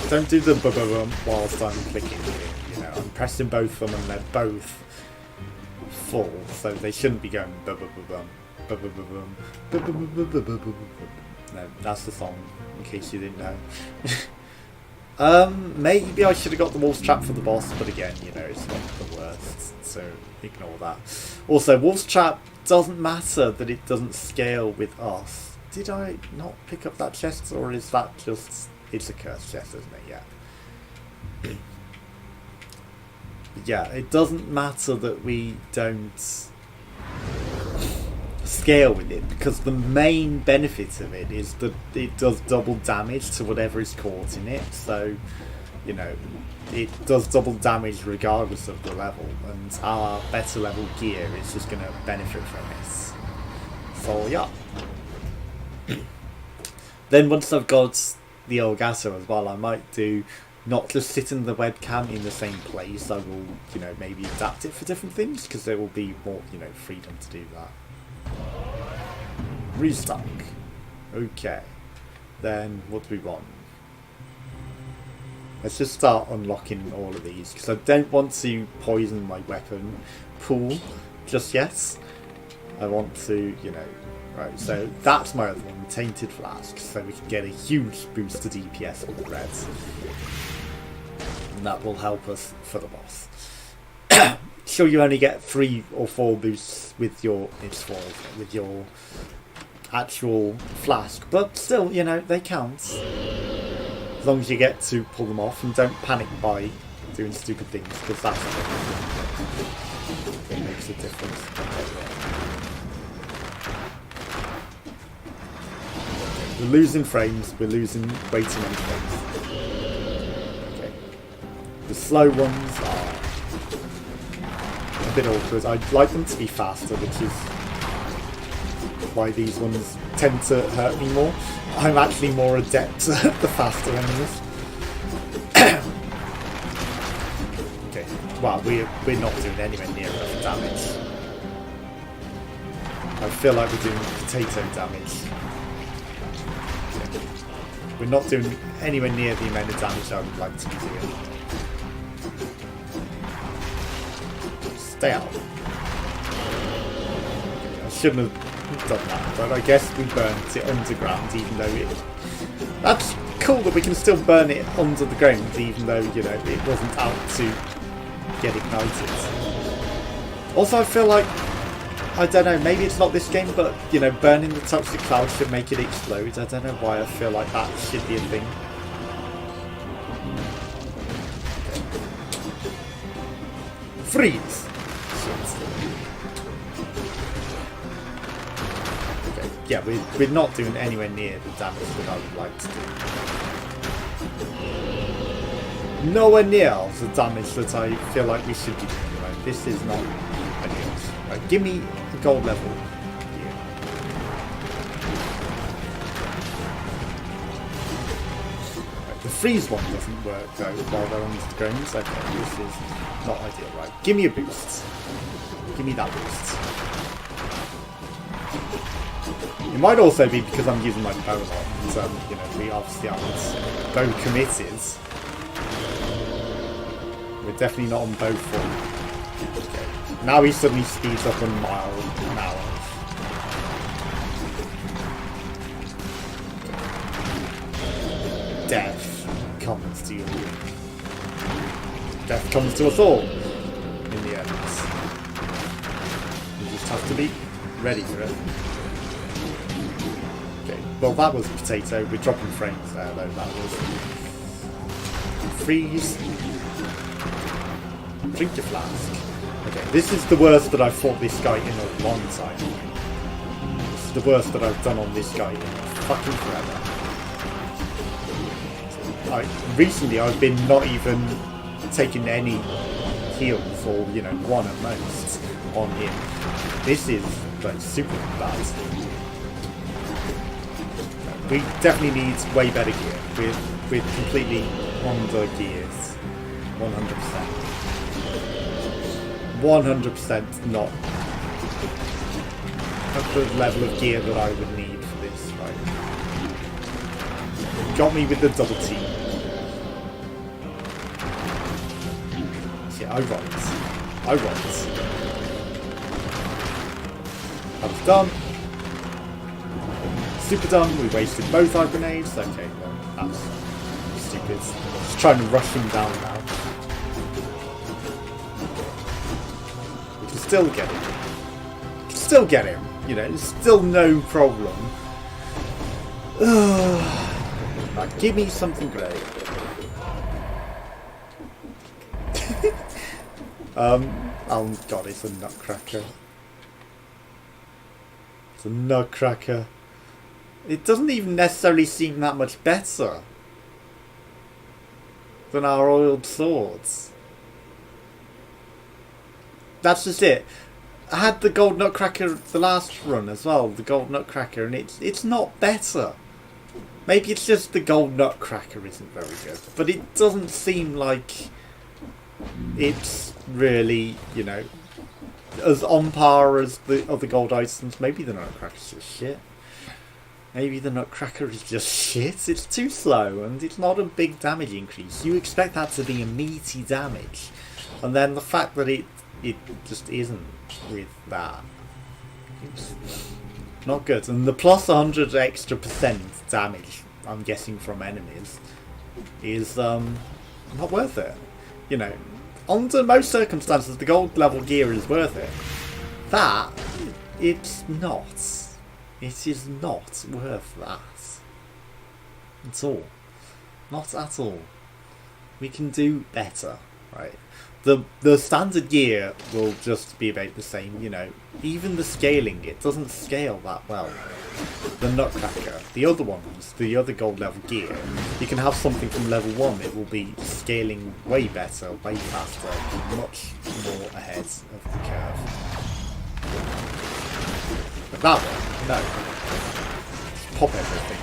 Don't do the bum whilst I'm clicking it, you know, I'm pressing both of them and they're both full, so they shouldn't be going bum. No, that's the song, in case you didn't know. Maybe I should have got the Wolf's Trap for the boss, but again, you know, it's not the worst, so ignore that. Also, Wolf's Trap doesn't matter that it doesn't scale with us. Did I not pick up that chest, or is that just... It's a cursed chest, isn't it? Yeah. Yeah, it doesn't matter that we don't scale with it, because the main benefit of it is that it does double damage to whatever is caught in it. So, you know, it does double damage regardless of the level, and our better level gear is just going to benefit from this. So yeah. Then once I've got the Elgato as well, I might do not just sit in the webcam in the same place. I will, you know, maybe adapt it for different things, because there will be more, you know, freedom to do that. Restock. Okay. Then what do we want? Let's just start unlocking all of these, because I don't want to poison my weapon pool just yet. I want to, you know... Right, so that's my other one, Tainted Flask, so we can get a huge boost to DPS with the reds. And that will help us for the boss. Sure, you only get 3 or 4 boosts with your with your actual flask, but still, you know, they count. As long as you get to pull them off, and don't panic by doing stupid things, because that's what makes a difference. We're losing frames, we're losing way too many frames. Okay. The slow ones are a bit awkward. I'd like them to be faster, which is why these ones tend to hurt me more. I'm actually more adept at the faster enemies. Okay, well, we're not doing anywhere near enough damage. I feel like we're doing potato damage. We're not doing anywhere near the amount of damage I would like to be doing. Stay out. I shouldn't have done that, but I guess we burnt it underground, even though it... That's cool that we can still burn it under the ground, even though, you know, it wasn't out to get ignited. Also, I feel like, I don't know, maybe it's not this game, but, you know, burning the toxic cloud should make it explode. I don't know why I feel like that should be a thing. Freeze! Okay, yeah, we're not doing anywhere near the damage that I would like to do. Nowhere near the damage that I feel like we should be doing, right? This is not ideal. Right, give me the gold level here. Right, the freeze one doesn't work though while they're on the ground. Okay, this is not ideal, right? Give me a boost. Give me that boost. It might also be because I'm using my bow a lot, and you know, we obviously aren't bow committed. We're definitely not on bow form. Okay. Now he suddenly speeds up a mile an hour. Death comes to you. Death comes to us all in the end. You just have to be ready for it. Okay, well that was a potato. We're dropping frames there though. That was freeze. Drink your flask. Okay, this is the worst that I've fought this guy in a long time. This is the worst that I've done on this guy in fucking forever. Recently I've been not even taking any heals, or, you know, one at most on him. This is like super bad. We definitely need way better gear. We're completely under gears. 100%. 100% not at the level of gear that I would need for this, right? Got me with the double team. Yeah, I rolled. I was done. Super done. We wasted both our grenades. Okay, well, that's stupid. Just trying to rush him down now. Still get him. Still get him. You know, it's still no problem. Right, give me something great. Oh god, it's a nutcracker. It's a nutcracker. It doesn't even necessarily seem that much better than our oiled swords. That's just it. I had the gold nutcracker the last run as well, the gold nutcracker, and it's not better. Maybe it's just the gold nutcracker isn't very good, but it doesn't seem like it's really, you know, as on par as the other gold items. Maybe the nutcracker's just shit. Maybe the nutcracker is just shit. It's too slow and it's not a big damage increase. You expect that to be a meaty damage, and then the fact that it just isn't with that, it's not good. And the plus 100 extra percent damage, I'm guessing from enemies, is not worth it. You know, under most circumstances, the gold level gear is worth it. That, it's not. It is not worth that at all. Not at all. We can do better, right? The standard gear will just be about the same, you know. Even the scaling, it doesn't scale that well. The nutcracker, the other ones, the other gold level gear, you can have something from level 1, it will be scaling way better, way faster, much more ahead of the curve. But that one, no. Just pop everything.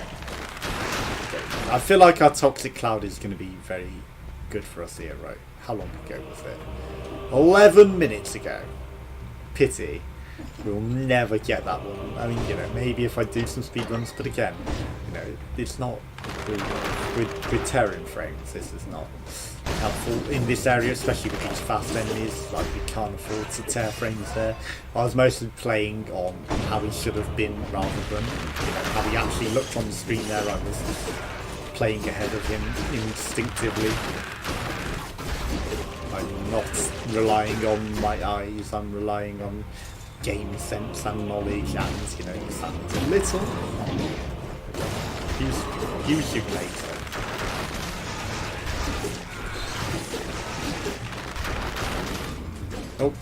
Okay. I feel like our toxic cloud is going to be very good for us here, right? How long ago was it? 11 minutes ago. Pity. We'll never get that one. I mean, you know, maybe if I do some speedruns, but again, you know, it's not. With tearing frames, this is not helpful in this area, especially with these fast enemies. Like, we can't afford to tear frames there. I was mostly playing on how he should have been rather than, you know, how he actually looked on the screen there. I was playing ahead of him instinctively. I'm not relying on my eyes, I'm relying on game sense and knowledge, and, you know, you sound a little. Use you later. Oh.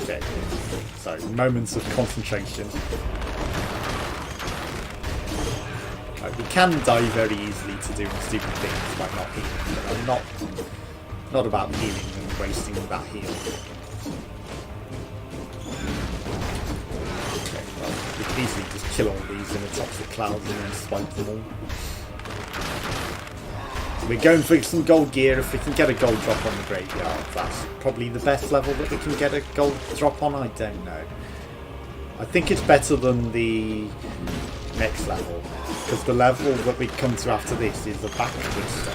Okay. So, moments of concentration. We can die very easily to doing stupid things by not healing, but I'm not about healing and wasting that heal. Okay, well, we can easily just kill all these in a toxic cloud and then swipe them all. We're going for some gold gear. If we can get a gold drop on the graveyard, that's probably the best level that we can get a gold drop on. I don't know. I think it's better than the next level, because the level that we come to after this is a back twister.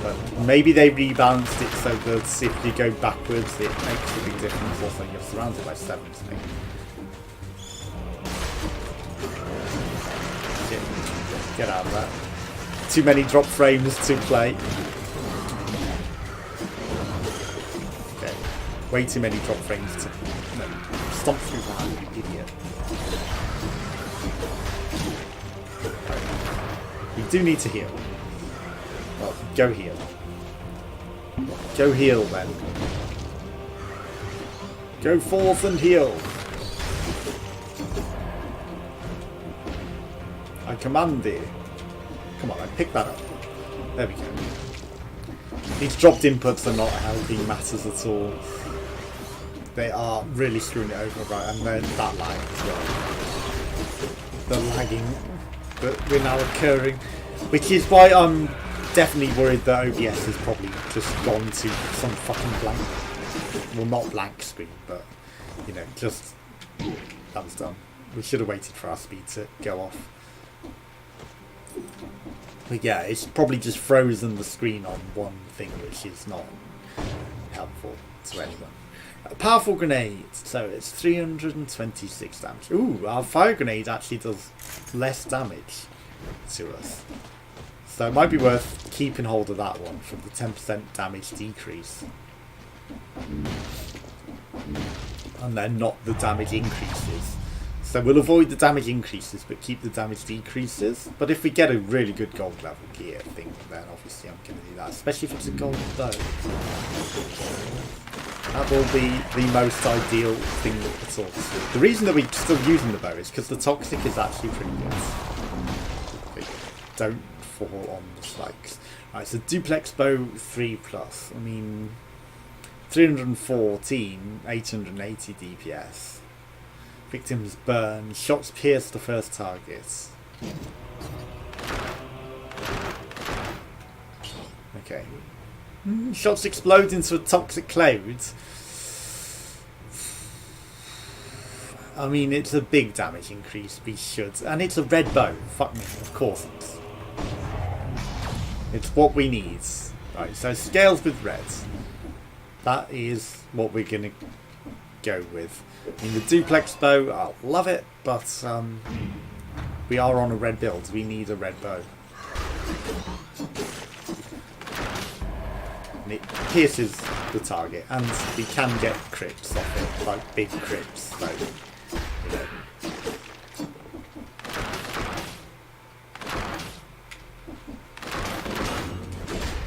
But maybe they rebalanced it so that if you go backwards it makes a big difference. Also, you're surrounded by 7s, maybe. Get out of that. Too many drop frames to play. Okay. Way too many drop frames to... No. Stomp through that, you idiot. We do need to heal. Well, go heal. Go heal then. Go forth and heal. I command thee. Come on, I picked that up. There we go. These dropped inputs are not helping matters at all. They are really screwing it over, right? And then that lag as well. The lagging that we're now occurring, which is why I'm definitely worried that OBS has probably just gone to some fucking blank, well, not blank screen, but, you know, just, that was done. We should have waited for our speed to go off. But yeah, it's probably just frozen the screen on one thing, which is not helpful to anyone. A powerful grenade, so it's 326 damage. Ooh, our fire grenade actually does less damage to us. So it might be worth keeping hold of that one for the 10% damage decrease. And then not the damage increases. So we'll avoid the damage increases, but keep the damage decreases. But if we get a really good gold level gear thing, then obviously I'm going to do that, especially if it's a gold bow. That will be the most ideal thing at all. The reason that we're still using the bow is because the toxic is actually pretty good. Don't fall on the spikes. Right, so duplex bow 3+. I mean, 314, 880 DPS. Victims burn. Shots pierce the first target. Okay. Shots explode into a toxic cloud. I mean, it's a big damage increase, we should. And it's a red bow. Fuck me, of course it's. It's what we need. Right, so scales with red. That is what we're going to go with. I mean, the duplex bow, I love it, but we are on a red build. We need a red bow. And it pierces the target, and we can get crits off it, like big crits. So, you know.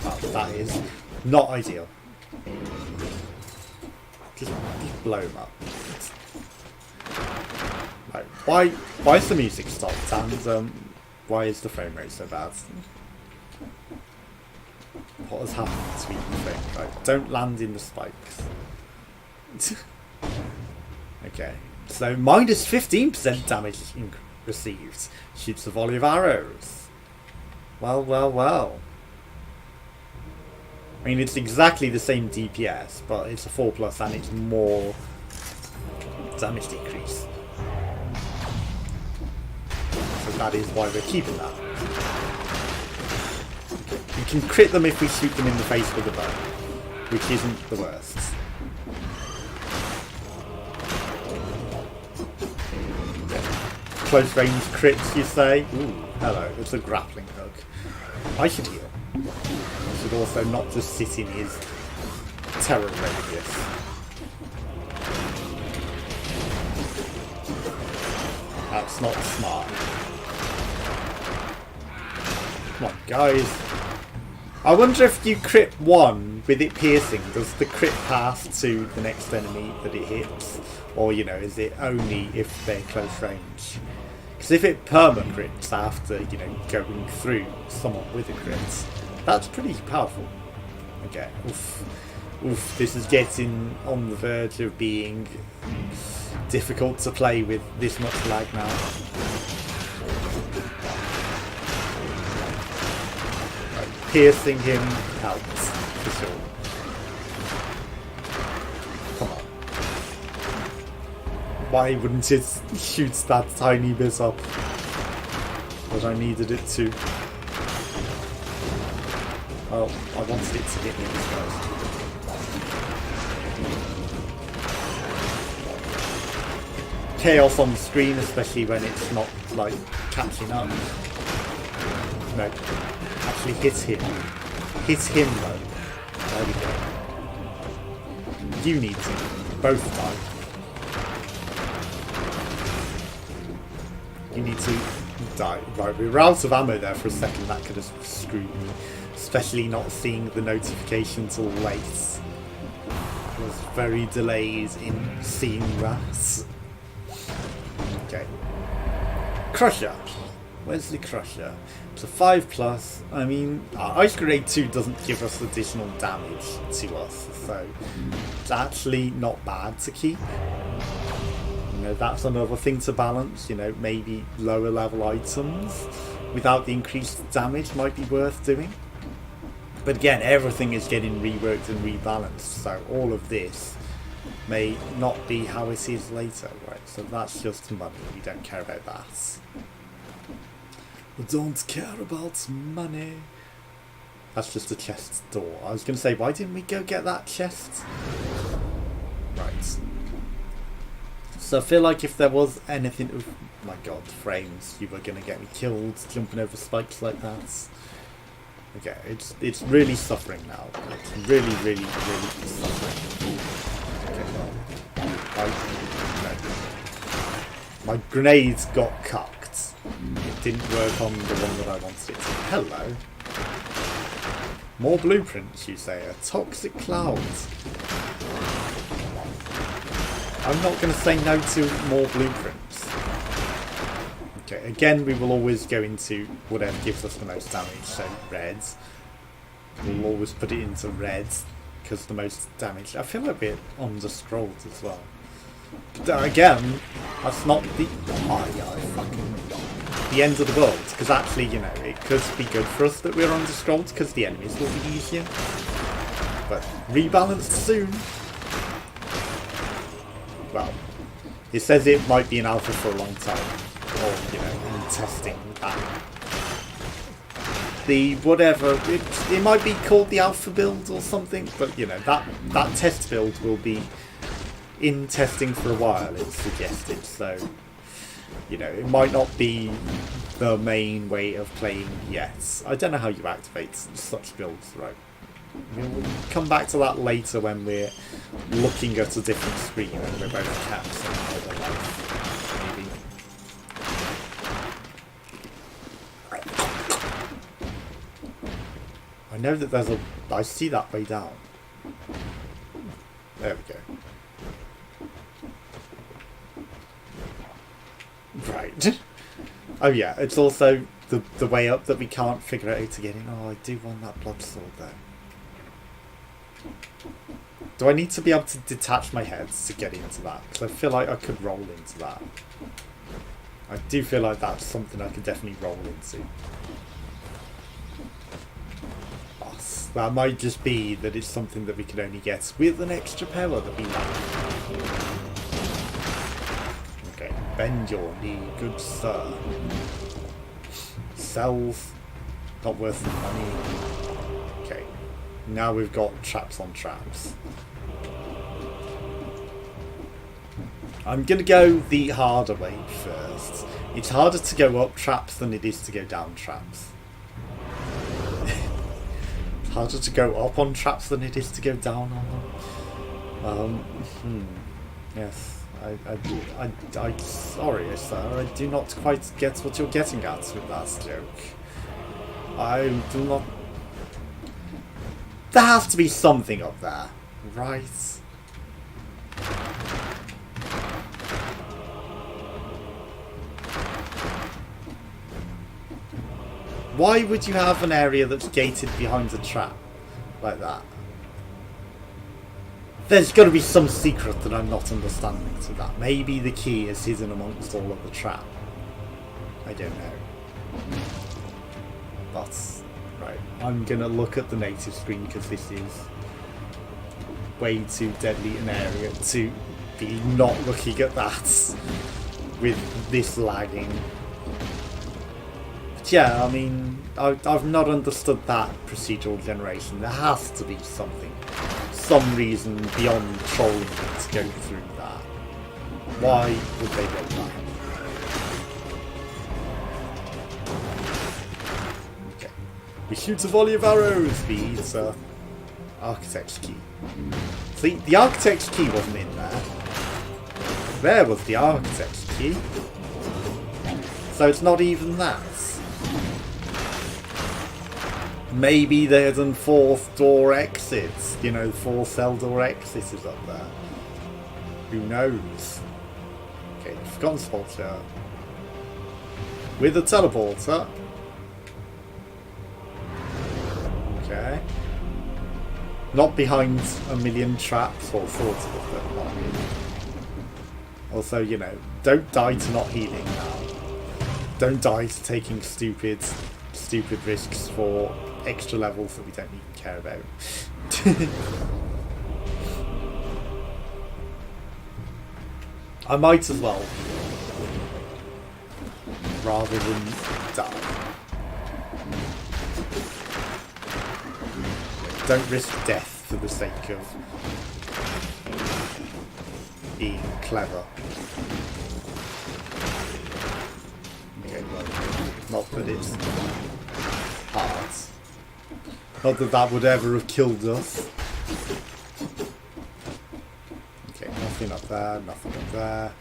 Oh, that is not ideal. Just blow him up. Right, why is the music stopped, and why is the frame rate so bad? What has happened to the frame? Right, don't land in the spikes. Okay, so minus 15% damage received. Shoots a volley of arrows. Well, well, well. I mean, it's exactly the same DPS, but it's a 4+ and it's more damage decrease. So that is why we're keeping that. You can crit them if we shoot them in the face with a bow, which isn't the worst. Close range crits, you say? Ooh, hello, it's a grappling hook. I should heal. I should also not just sit in his terror radius. That's not smart. Come on, guys. I wonder if you crit one with it piercing, does the crit pass to the next enemy that it hits? Or, you know, is it only if they're close range? Because if it perma-crits after, you know, going through someone with a crit, that's pretty powerful. Okay, oof. Oof, this is getting on the verge of being difficult to play with this much lag now. Right, piercing him helps, for sure. Come on. Why wouldn't it shoot that tiny bit up? But I needed it to. Well, I wanted it to hit me this guys. Chaos on the screen, especially when it's not like catching up. No, actually hit him. Hit him though. There we go. You need to both die. You need to die. Right, we were out of ammo there for a second. That could have screwed me, especially not seeing the notification till late. I was very delayed in seeing that. Okay. Crusher. Where's the Crusher? It's a 5+. I mean, Ice Grenade 2 doesn't give us additional damage to us, so it's actually not bad to keep. You know, that's another thing to balance. You know, maybe lower level items without the increased damage might be worth doing. But again, everything is getting reworked and rebalanced, so all of this may not be how it is later, right? So that's just money. We don't care about that. We don't care about money. That's just a chest door. I was going to say, why didn't we go get that chest? Right. So I feel like if there was anything... Oh my god, frames. You were going to get me killed jumping over spikes like that. Okay, it's really suffering now. It's really, really, really suffering. Okay, well, My grenades got cocked. It didn't work on the one that I wanted it to. Hello. More blueprints, you say. A toxic cloud. I'm not going to say no to more blueprints. Okay, again, we will always go into whatever gives us the most damage. So reds. We'll always put it into reds because the most damage. I feel a bit under-scrolled as well. But again, that's not the the end of the world, because actually, you know, it could be good for us that we're under-scrolled because the enemies will be easier. But rebalanced soon. Well, it says it might be in alpha for a long time, or you know, in testing that. The whatever it might be called the alpha build or something, but you know that test build will be in testing for a while, it's suggested, so you know it might not be the main way of playing yet. I don't know how you activate such builds, right? We'll come back to that later when we're looking at a different screen and we're both caps and other life, maybe. I know that there's a... I see that way down. There we go. Right. Oh yeah, it's also the way up that we can't figure out how to get in. Oh, I do want that blood sword though. Do I need to be able to detach my head to get into that? Because I feel like I could roll into that. I do feel like that's something I could definitely roll into. That might just be that it's something that we can only get with an extra power that we lack. Okay, bend your knee, good sir. Cells, not worth the money. Okay, now we've got traps on traps. I'm gonna go the harder way first. It's harder to go up traps than it is to go down traps. Harder to go up on traps than it is to go down on them. Yes, I sorry, sir, I do not quite get what you're getting at with that joke. I do not... There has to be something up there, right? Why would you have an area that's gated behind a trap like that? There's got to be some secret that I'm not understanding to that. Maybe the key is hidden amongst all of the trap. I don't know. But, right, I'm going to look at the native screen because this is way too deadly an area to be not looking at that with this lagging. Yeah, I mean, I've not understood that procedural generation. There has to be something, some reason beyond trolling to go through that. Why would they do that? Okay. We shoot a volley of arrows, these architect's key. See, the architect's key wasn't in there. There was the architect's key. So it's not even that. Maybe there's a fourth door exit. You know, 4 cell door exit is up there. Who knows? Okay, forgotten sponsor. With a teleporter. Okay. Not behind a million traps, or thoughts of them, not really. Also, you know, don't die to not healing now. Don't die to taking stupid risks for extra levels that we don't even care about. I might as well, rather than die. Don't risk death for the sake of being clever. Okay, well, not that it's hard. Not that that would ever have killed us. Okay, nothing up there, nothing up there.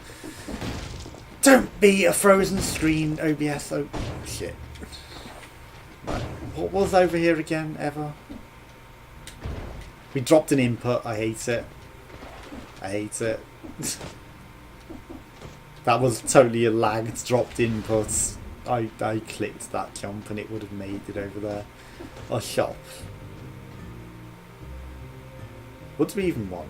Don't be a frozen screen, OBS. Oh, shit. Right. What was over here again, ever? We dropped an input. I hate it. I hate it. That was totally a lagged dropped input. I clicked that jump and it would have made it over there. Oh, shop. What do we even want?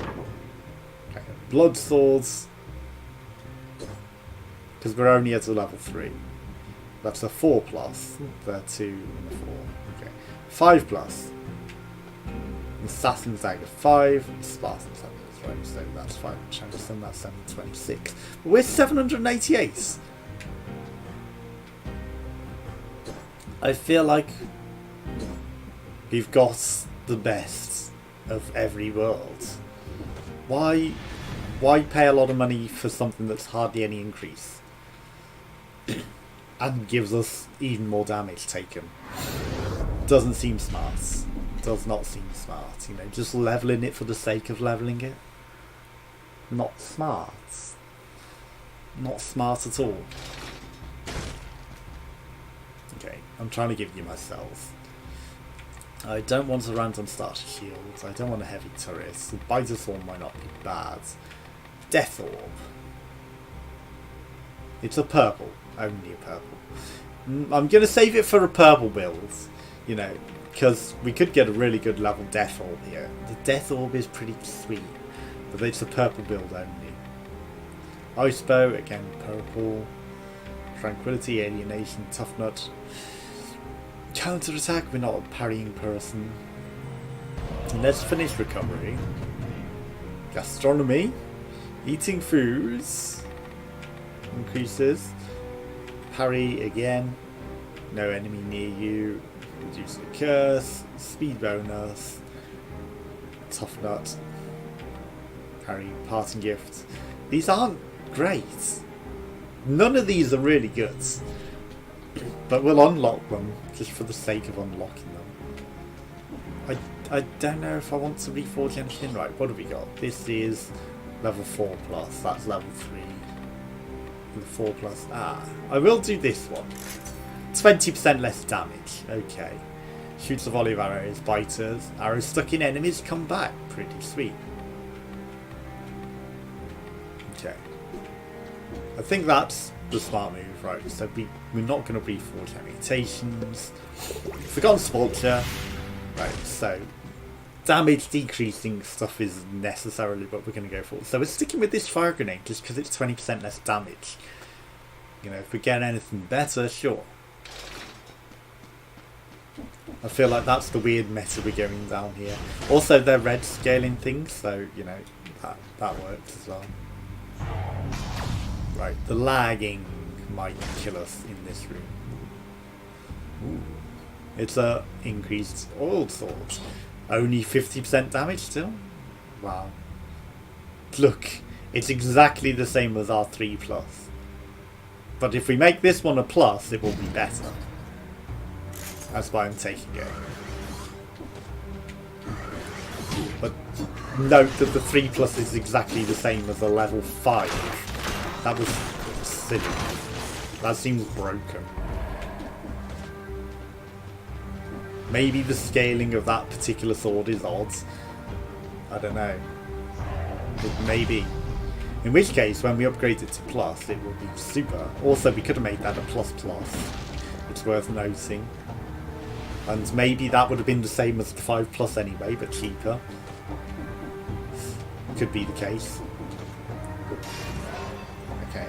Okay. Blood swords. Because we're only at a level 3. That's a 4 plus. They're 2 and a 4. Okay. 5 plus. Assassin's Dagger 5. Spartan's Dagger, right? So that's 5. Changerson, that's 726. But we're 788. I feel like we've got the best of every world. Why pay a lot of money for something that's hardly any increase? And gives us even more damage taken. Doesn't seem smart. Does not seem smart. You know, just leveling it for the sake of leveling it. Not smart. Not smart at all. Okay, I'm trying to give you my cells. I don't want a random starter shield. I don't want a heavy turret. The biter sword might not be bad. Death orb. It's a purple. Only a purple. I'm going to save it for a purple build. You know, because we could get a really good level death orb here. The death orb is pretty sweet. But it's a purple build only. Ice bow, again purple. Tranquility, alienation, tough nut. Counter attack, we're not a parrying person. And let's finish recovery. Gastronomy. Eating foods. Increases. Parry again. No enemy near you. Reduce the curse. Speed bonus. Tough nut. Parry, parting gift. These aren't great. None of these are really good. But we'll unlock them just for the sake of unlocking them. I don't know if I want to reforge anything. Right, what have we got? This is level 4 plus. That's level 3. The 4 plus. I will do this one. 20% less damage. Okay. Shoots a volley of arrows, biters. Arrows stuck in enemies come back. Pretty sweet. Okay. I think that's the smart move, right? So we're not going to reforge mutations. Forgotten Spulture. Right, so damage decreasing stuff is necessarily what we're going to go for. So we're sticking with this fire grenade just because it's 20% less damage. You know, if we get anything better, sure. I feel like that's the weird meta we're going down here. Also, they're red scaling things, so, you know, that works as well. Right, the lagging might kill us in this room. Ooh. It's a increased oil sword. Only 50% damage still? Wow. Look, it's exactly the same as our 3 plus. But if we make this one a plus, it will be better. That's why I'm taking it. But note that the 3 plus is exactly the same as a level 5. That was silly. That seems broken. Maybe the scaling of that particular sword is odd. I don't know. But maybe. In which case, when we upgrade it to plus, it will be super. Also, we could have made that a plus plus. It's worth noting. And maybe that would have been the same as the 5 plus anyway, but cheaper. Could be the case. Okay.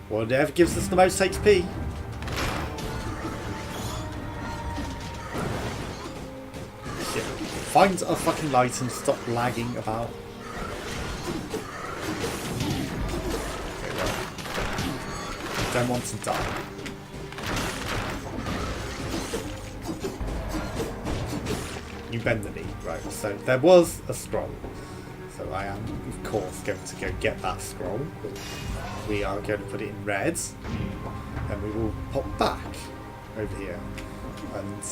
Whatever gives us the most HP. Shit. Find a fucking light and stop lagging about. Okay, well. Don't want to die. You bend the knee, right? So there was a scroll. So I am, of course, going to go get that scroll. We are going to put it in red. And we will pop back over here. And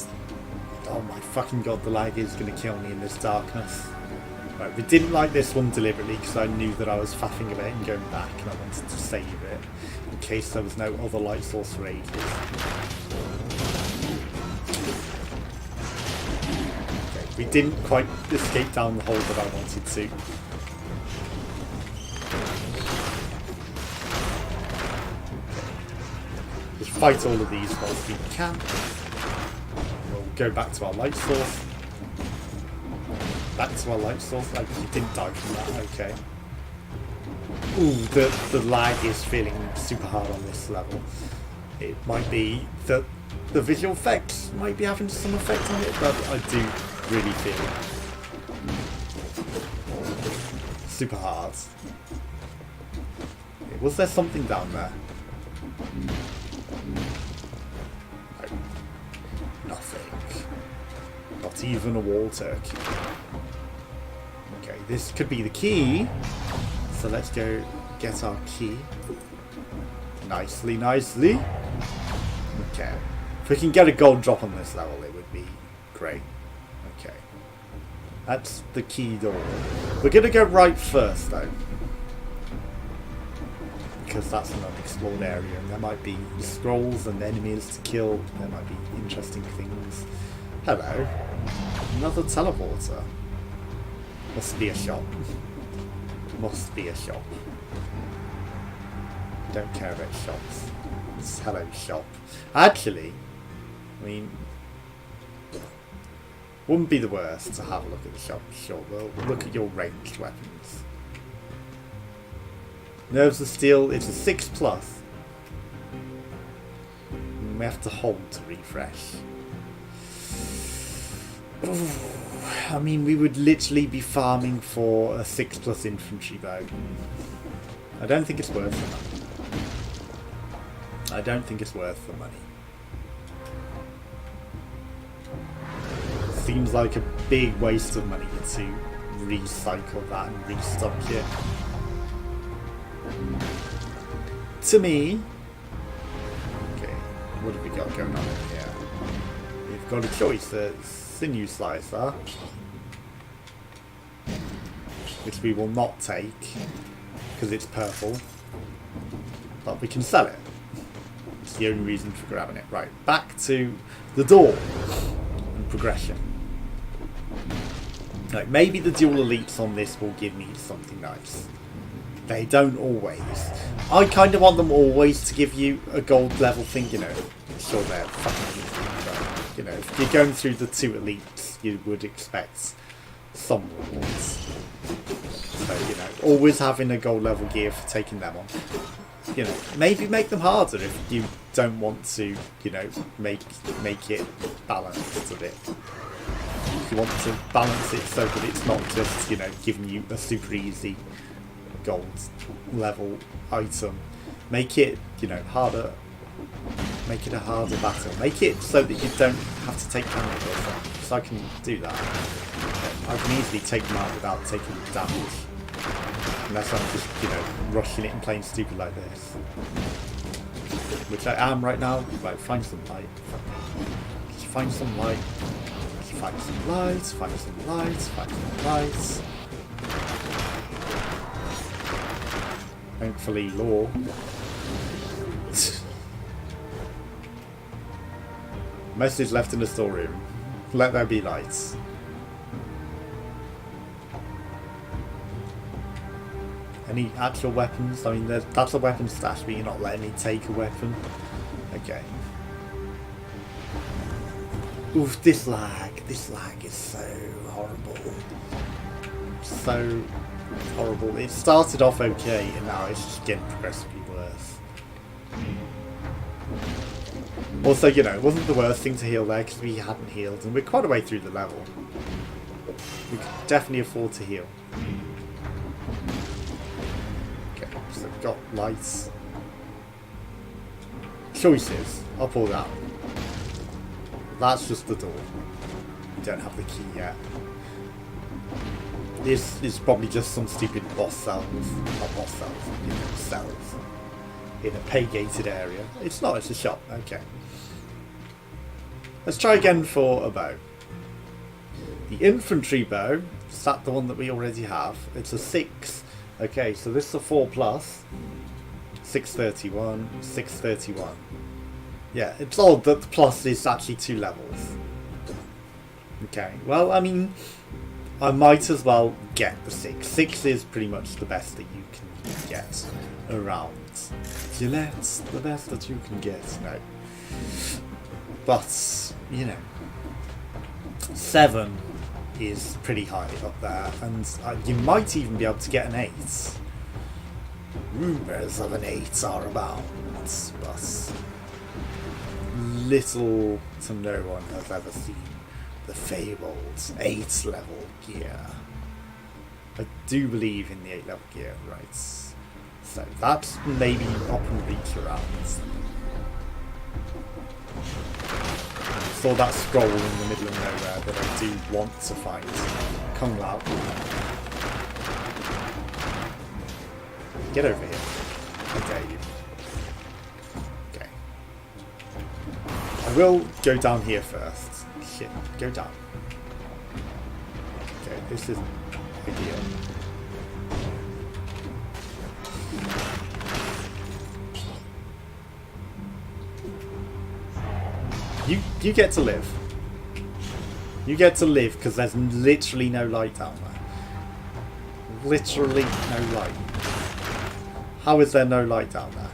oh my fucking god, the lag is going to kill me in this darkness. Right, we didn't like this one deliberately because I knew that I was faffing about and going back, and I wanted to save it in case there was no other light source for ages. Okay, we didn't quite escape down the hole that I wanted to. Just fight all of these whilst we can. We'll go back to our light source. Back to our light source. Like, you didn't die from that, okay. Ooh, the lag is feeling super hard on this level. It might be that the visual effects might be having some effect on it, but I do really feel it. Super hard. Was there something down there? No. Nothing. Not even a wall turkey. Okay, this could be the key. So let's go get our key. Nicely, nicely. Okay. If we can get a gold drop on this level, it would be great. Okay. That's the key door. We're going to go right first, though. Because that's an unexplored area, and there might be scrolls and enemies to kill. There might be interesting things. Hello. Another teleporter. Must be a shop. Must be a shop. Don't care about shops. It's hello shop. Actually, I mean, wouldn't be the worst to have a look at the shop. Sure, we'll look at your ranged weapons. Nerves of Steel, it's a 6+. We have to hold to refresh. Ooh, I mean, we would literally be farming for a 6+ infantry bow. I don't think it's worth the money. I don't think it's worth the money. Seems like a big waste of money to recycle that and restock it. To me. Okay, what have we got going on in here? We've got a choice. Sinew slicer, which we will not take because it's purple, but we can sell it. It's the only reason for grabbing it. Right, back to the door and progression. Like, maybe the dual elites on this will give me something nice. They don't always. I kind of want them always to give you a gold level thing, you know. Sure, they're fucking easy, but, you know, if you're going through the 2 elites, you would expect some rewards. So, you know, always having a gold level gear for taking them on. You know, maybe make them harder if you don't want to, you know, make it balanced a bit. If you want to balance it so that it's not just, you know, giving you a super easy gold level item. Make it, you know, harder. Make it a harder battle. Make it so that you don't have to take damage or something. So I can do that. I can easily take them out without taking damage. Unless I'm just, you know, rushing it and playing stupid like this. Which I am right now. Right, find some light. Just find some light. Just find some lights. Find some lights. Find some lights. Thankfully, law. Message left in the storeroom. Let there be lights. Any actual weapons? I mean, that's a weapon stash, but you're not letting me take a weapon. Okay. Oof, this lag. This lag is so horrible. So horrible. It started off okay, and now it's just getting progressively worse. Also, you know, it wasn't the worst thing to heal there because we hadn't healed, and we're quite a way through the level. We could definitely afford to heal. Okay, so we've got lights. Choices. I'll pull that. That's just the door. We don't have the key yet. This is probably just some stupid boss cells. Not boss cells, you know, cells. In a pay-gated area. It's not, it's a shop. Okay. Let's try again for a bow. The infantry bow Is that the one that we already have? It's a 6. Okay, so this is a 4 plus. 631, 631. Yeah, it's odd that the plus is actually 2 levels. Okay, well, I mean, I might as well get the 6. 6 is pretty much the best that you can get around. Gillette's the best that you can get. No. But, you know, 7 is pretty high up there, and you might even be able to get an 8. Rumours of an 8 are about, but little to no one has ever seen the fabled 8 level gear. I do believe in the 8 level gear, right? So that's maybe up and reach around. Saw that scroll in the middle of nowhere that I do want to find. Come out. Get over here. I dare you. Okay. I will go down here first. Shit, go down. Okay, this is ideal. You get to live. You get to live because there's literally no light down there. Literally no light. How is there no light down there?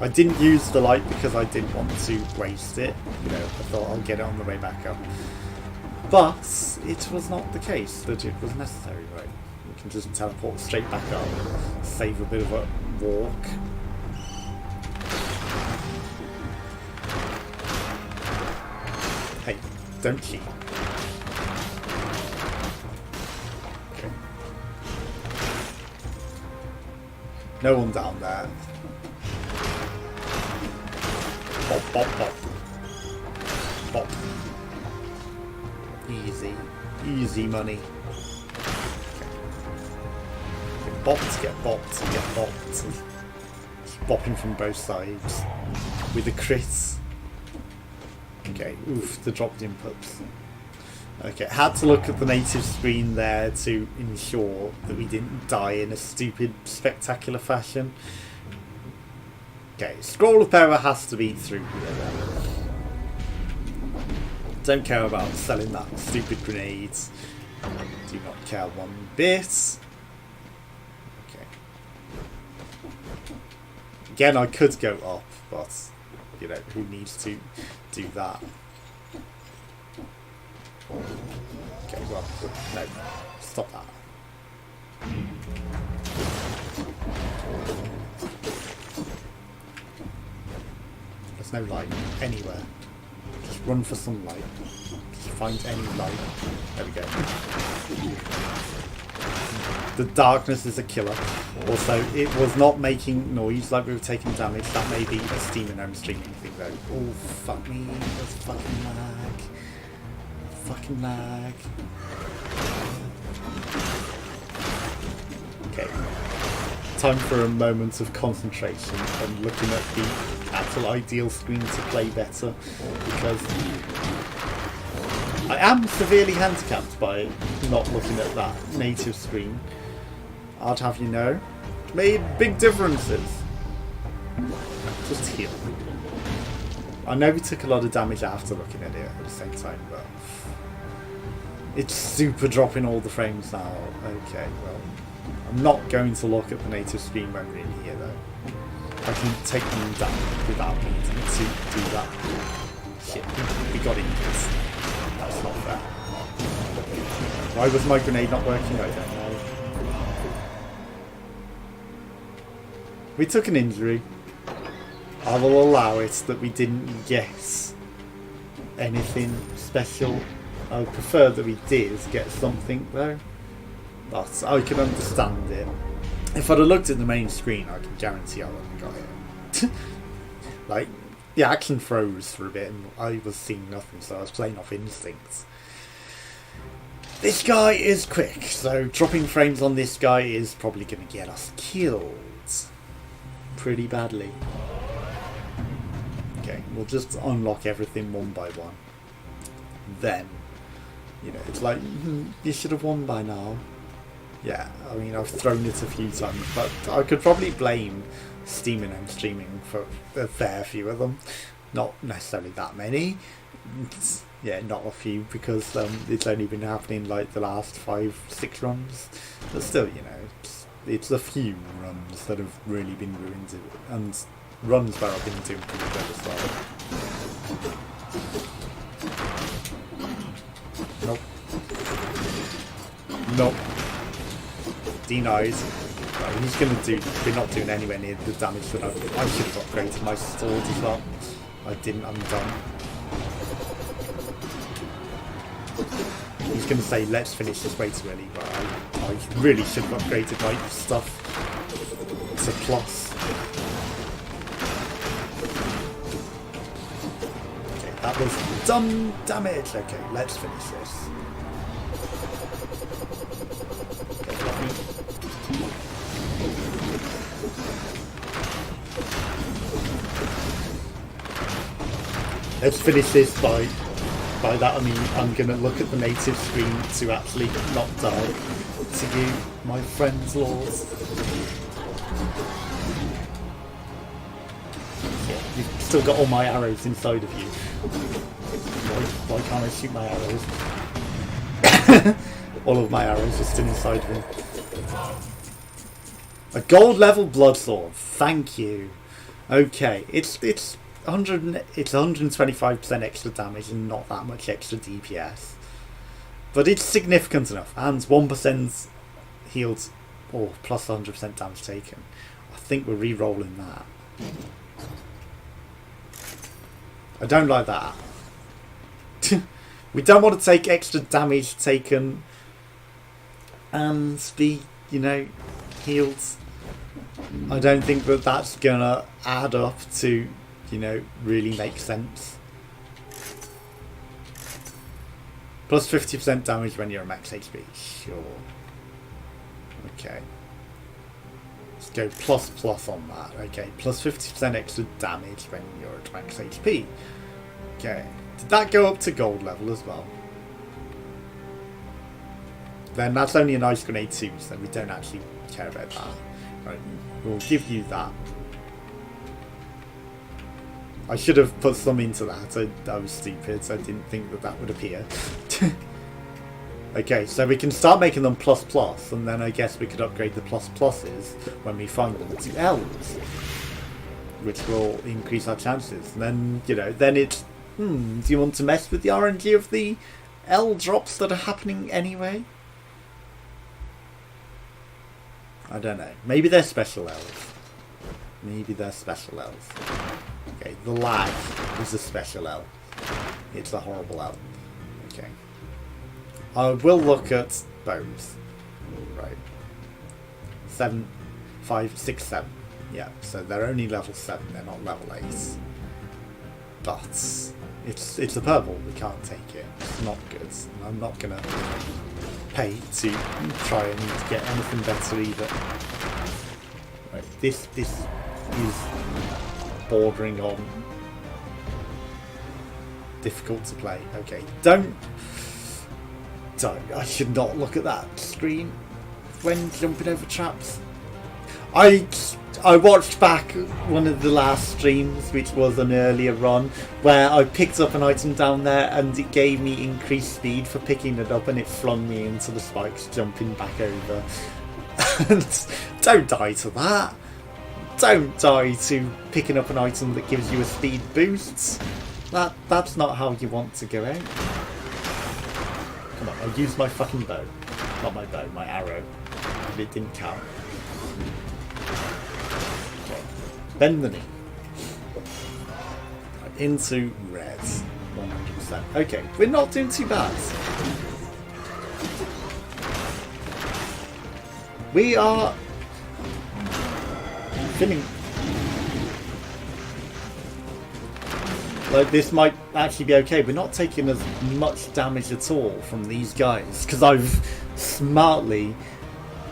I didn't use the light because I didn't want to waste it. You know, I thought I'll get it on the way back up. But it was not the case that it was necessary, right? We can just teleport straight back up, save a bit of a walk. Hey, don't cheat. Okay. No one down there. Bop, bop, bop. Bop. Easy. Easy money. Okay. Get bopped, get bopped, get bopped. Just bopping from both sides. With a crit. Okay, oof, the dropped inputs. Okay, had to look at the native screen there to ensure that we didn't die in a stupid, spectacular fashion. Okay, scroll of power has to be through here. Don't care about selling that stupid grenades. Do not care one bit. Okay. Again, I could go up, but you know, who needs to do that? Okay, well, no, stop that. There's no light anywhere. Just run for some light. Just find any light. There we go. The darkness is a killer. Also, it was not making noise like we were taking damage. That may be a Steam and home streaming thing though. Oh, fuck me. There's fucking lag. Fucking lag. Okay. Time for a moment of concentration and looking at the actual ideal screen to play better, because I am severely handicapped by not looking at that native screen. I'd have you know. Made big differences. Just heal. I know we took a lot of damage after looking at it at the same time, but it's super dropping all the frames now. Okay, well, I'm not going to look at the native screen when we're in here though. I can take them down without needing to do that. Shit, we got injured. That's not fair. Why was my grenade not working? I don't know. We took an injury. I will allow it that we didn't guess anything special. I would prefer that we did get something though. But I can understand it. If I'd have looked at the main screen, I can guarantee I wouldn't have got it. Like, the action froze for a bit and I was seeing nothing, so I was playing off instincts. This guy is quick, so dropping frames on this guy is probably going to get us killed. Pretty badly. Okay, we'll just unlock everything one by one. Then You know, it's like, you should have won by now. Yeah, I mean, I've thrown it a few times, but I could probably blame Steaming and streaming for a fair few of them. Not necessarily that many. Yeah, not a few, because it's only been happening like the last 5-6 runs. But still, you know, it's a few runs that have really been ruined, and runs where I've been doing pretty good as well. Nope. Nope. Denied. Right, he's gonna do. We're not doing anywhere near the damage that I should have upgraded my sword as well. I didn't. I'm done. He's gonna say, "Let's finish this way too early," but I really should have upgraded my stuff to plus. Okay, that was dumb damage. Okay, let's finish this. Let's finish this by that I mean I'm going to look at the native screen to actually not die to you, my friends lords. Yeah, you've still got all my arrows inside of you. Why can't I shoot my arrows? All of my arrows are still inside of him. A gold level blood sword, thank you. Okay, it's 125% extra damage and not that much extra DPS, but it's significant enough, and 1% healed or plus 100% damage taken. I think we're re-rolling that. I don't like that. We don't want to take extra damage taken and be, you know, healed. I don't think that that's gonna add up to, you know, really make sense. Plus 50% damage when you're at max HP. Sure. Okay. Let's go plus on that. Okay. Plus 50% extra damage when you're at max HP. Okay. Did that go up to gold level as well? Then that's only an ice grenade too, so we don't actually care about that. Right. We'll give you that. I should have put some into that. I was stupid, so I didn't think that would appear. Okay, so we can start making them plus, and then I guess we could upgrade the pluses when we find them to L's, which will increase our chances. And then, you know, then it's, do you want to mess with the RNG of the L drops that are happening anyway? I don't know. Maybe they're special L's. Maybe they're special L's. Okay, the lag is a special L. It's a horrible L. Okay. I will look at both. Right. 7, 5, 6, 7. Yeah, so they're only level 7, they're not level 8. But it's a purple, we can't take it. It's not good. And I'm not gonna pay to try and get anything better either. Right, this is bordering on difficult to play. Okay, don't. I should not look at that screen when jumping over traps. I watched back one of the last streams, which was an earlier run, where I picked up an item down there and it gave me increased speed for picking it up, and it flung me into the spikes jumping back over. Don't die to that. Don't die to picking up an item that gives you a speed boost. That's not how you want to go out. Come on, I'll use my fucking bow. Not my bow, my arrow. But it didn't count. Okay. Bend the knee. Into reds. 100%. Okay, we're not doing too bad. We are feeling like this might actually be okay. We're not taking as much damage at all from these guys because I've smartly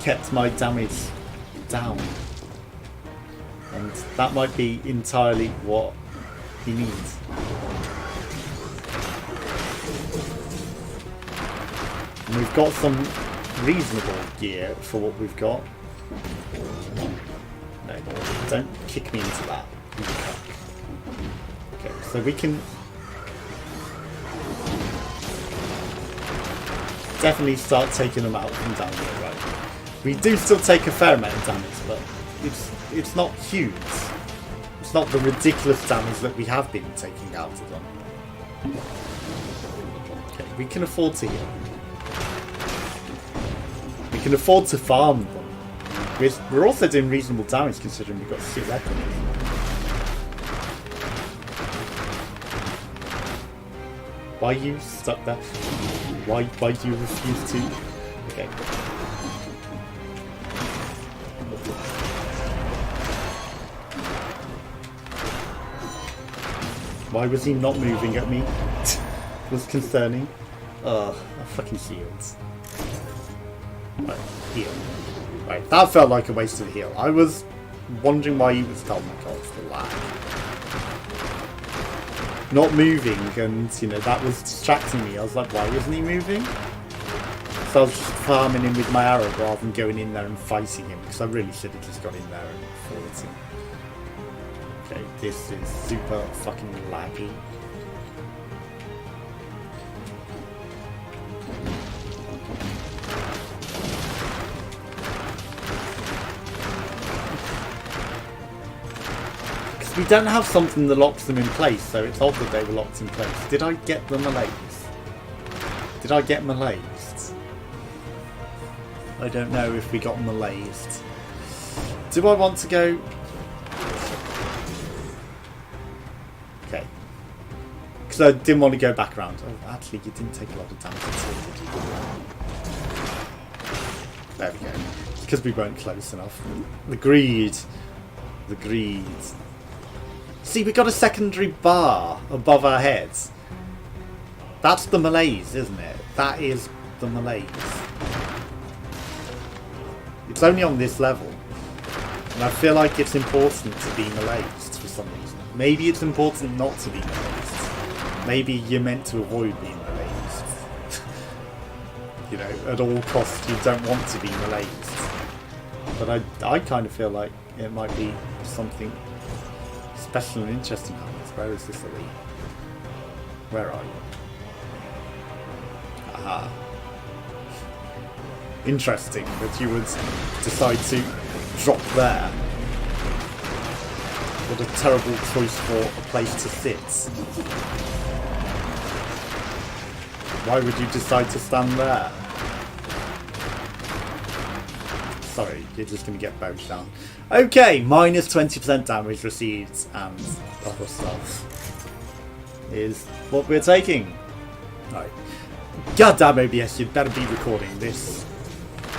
kept my damage down, and that might be entirely what he needs. we've got some reasonable gear for what we've got. No, don't kick me into that. Okay, so we can definitely start taking them out from down here, right? We do still take a fair amount of damage, but it's not huge. It's not the ridiculous damage that we have been taking out of them. Okay, we can afford to heal. We can afford to farm them. We're also doing reasonable damage considering we've got shit weapons. Why are you stuck there? Why do you refuse to? Okay. Why was he not moving at me? It was concerning. Ugh, I fucking shields. Right, heal. Right, that felt like a waste of heal. I was wondering why he was. Oh my god, it's the lag. Not moving, and you know that was distracting me. I was like, why isn't he moving? So I was just farming him with my arrow rather than going in there and fighting him, because I really should have just got in there and fought him. Okay, this is super fucking laggy. We don't have something that locks them in place, so it's odd that they were locked in place. Did I get the malaise? Did I get malaised? I don't know if we got malaised. Do I want to go? Okay. Because I didn't want to go back around. Oh, actually, you didn't take a lot of damage at all, did you? There we go. Because we weren't close enough. The greed. The greed. See, we got a secondary bar above our heads. That's the malaise, isn't it? That is the malaise. It's only on this level. And I feel like it's important to be malaised for some reason. Maybe it's important not to be malaised. Maybe you're meant to avoid being malaised. You know, at all costs you don't want to be malaised. But I kind of feel like it might be something special and interesting happens. Where is this elite? Where are you? Aha. Interesting that you would decide to drop there. What a terrible choice for a place to sit. Why would you decide to stand there? Sorry, you're just going to get bowed down. Okay, minus 20% damage received and other stuff is what we're taking. Right. Goddamn OBS, you'd better be recording this.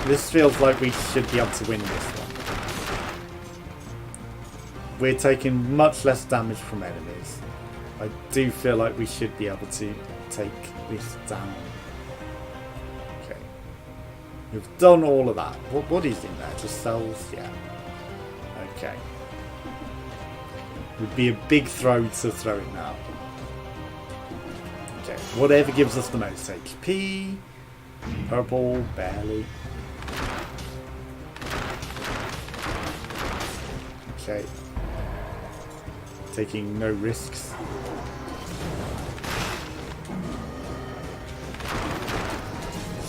This feels like we should be able to win this one. We're taking much less damage from enemies. I do feel like we should be able to take this down. Okay. We've done all of that. What is in there? Just cells? Yeah. Okay. Would be a big throw to throw it now. Okay. Whatever gives us the most HP. Purple, barely. Okay. Taking no risks.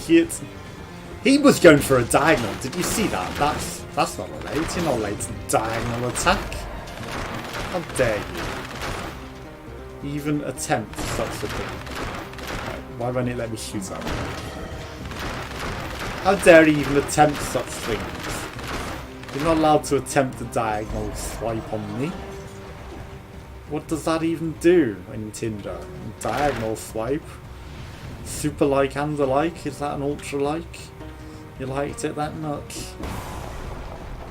Shit. He was going for a diagonal. Did you see that? That's not allowed. You're not allowed to diagonal attack. How dare you even attempt such a thing? Right, why won't it let me shoot at him? How dare he even attempt such things? You're not allowed to attempt a diagonal swipe on me. What does that even do in Tinder? Diagonal swipe? Super like and a like? Is that an ultra like? You liked it that much?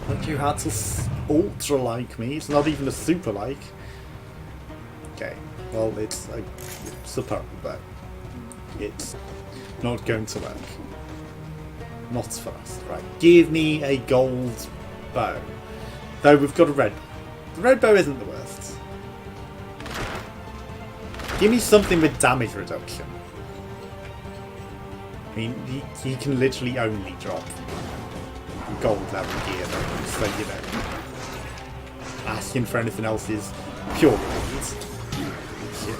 But you had to ultra like me. It's not even a super like. Okay, well it's a purple bow. It's not going to work. Not for us. Right, give me a gold bow. Though we've got a red. The red bow isn't the worst. Give me something with damage reduction. mean, he can literally only drop gold level gear though, so you know, asking for anything else is pure waste. Shit.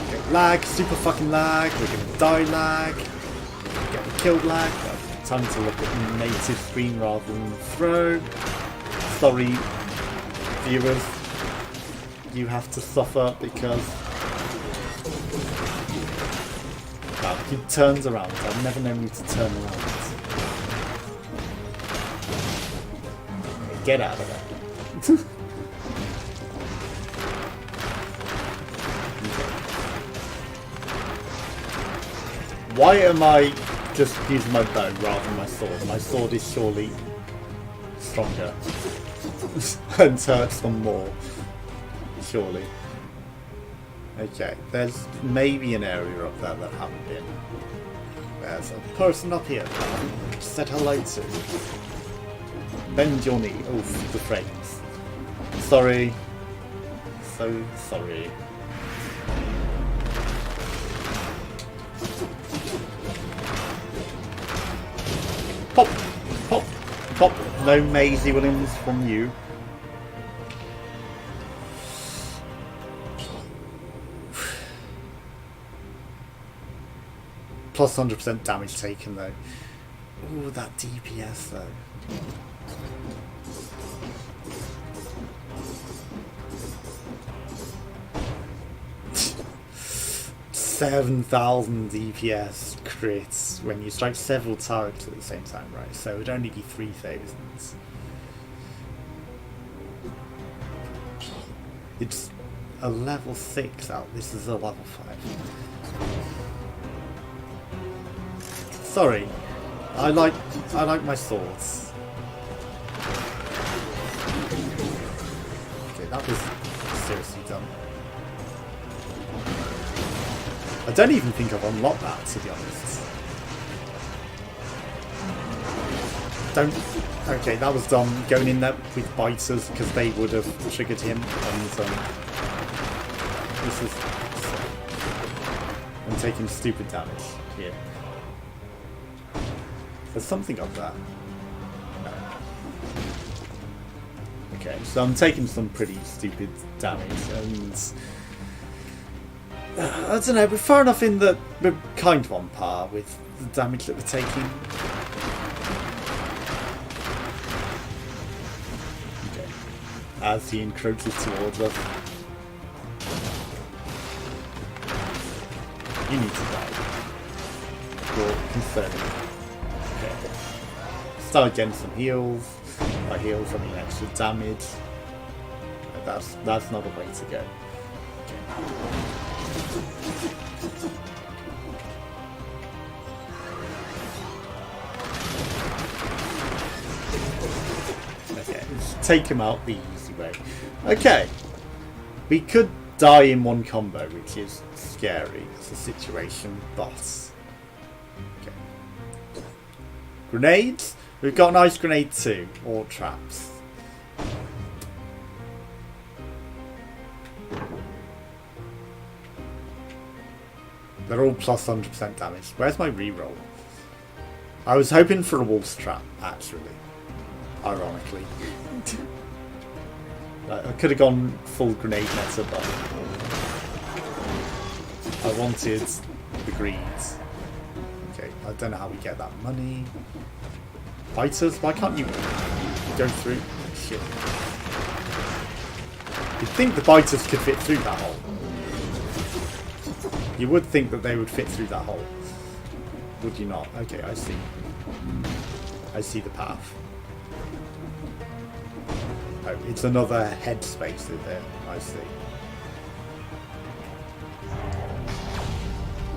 Okay, lag, super fucking lag, we're gonna die lag, getting killed lag. Time to look at the native screen rather than the throw. Sorry, viewers, you have to suffer because he turns around. I've never known you to turn around. Get out of there. Why am I just using my bow rather than my sword? My sword is surely stronger and hurts them more. Surely. Okay, there's maybe an area up there that I haven't been. There's a person up here that I haven't said hello to. Bend your knee. Oof, the frames. Sorry. So sorry. Pop! Pop! Pop! No Maisie Williams from you. Plus 100% damage taken though. Ooh, that DPS though. $7,000 DPS crits when you strike several targets at the same time, right? So it would only be 3,000. It's a level 6 out. This is a level 5. Sorry, I like my swords. Okay, that was seriously dumb. I don't even think I've unlocked that, to be honest. Okay, that was dumb. Going in there with biters because they would have triggered him, and this is. I'm taking stupid damage here. There's something up there. No. Okay, so I'm taking some pretty stupid damage, and I don't know, we're far enough in that we're kind of on par with the damage that we're taking. Okay. As he encroaches towards us. You need to die. You're concerning. Okay. Start getting some heals. By heals I mean extra damage. That's not a way to go. Okay, let's take him out the easy way. Okay, we could die in one combo, which is scary as a situation, but okay. Grenades? We've got an ice grenade too, or traps. They're all plus 100% damage. Where's my reroll? I was hoping for a wolf's trap, actually. Ironically. I could have gone full grenade meta, but I wanted the greens. Okay, I don't know how we get that money. Biters? Why can't you go through? Shit. You'd think the biters could fit through that hole. You would think that they would fit through that hole. Would you not? Okay, I see. I see the path. Oh, it's another headspace, is there? I see.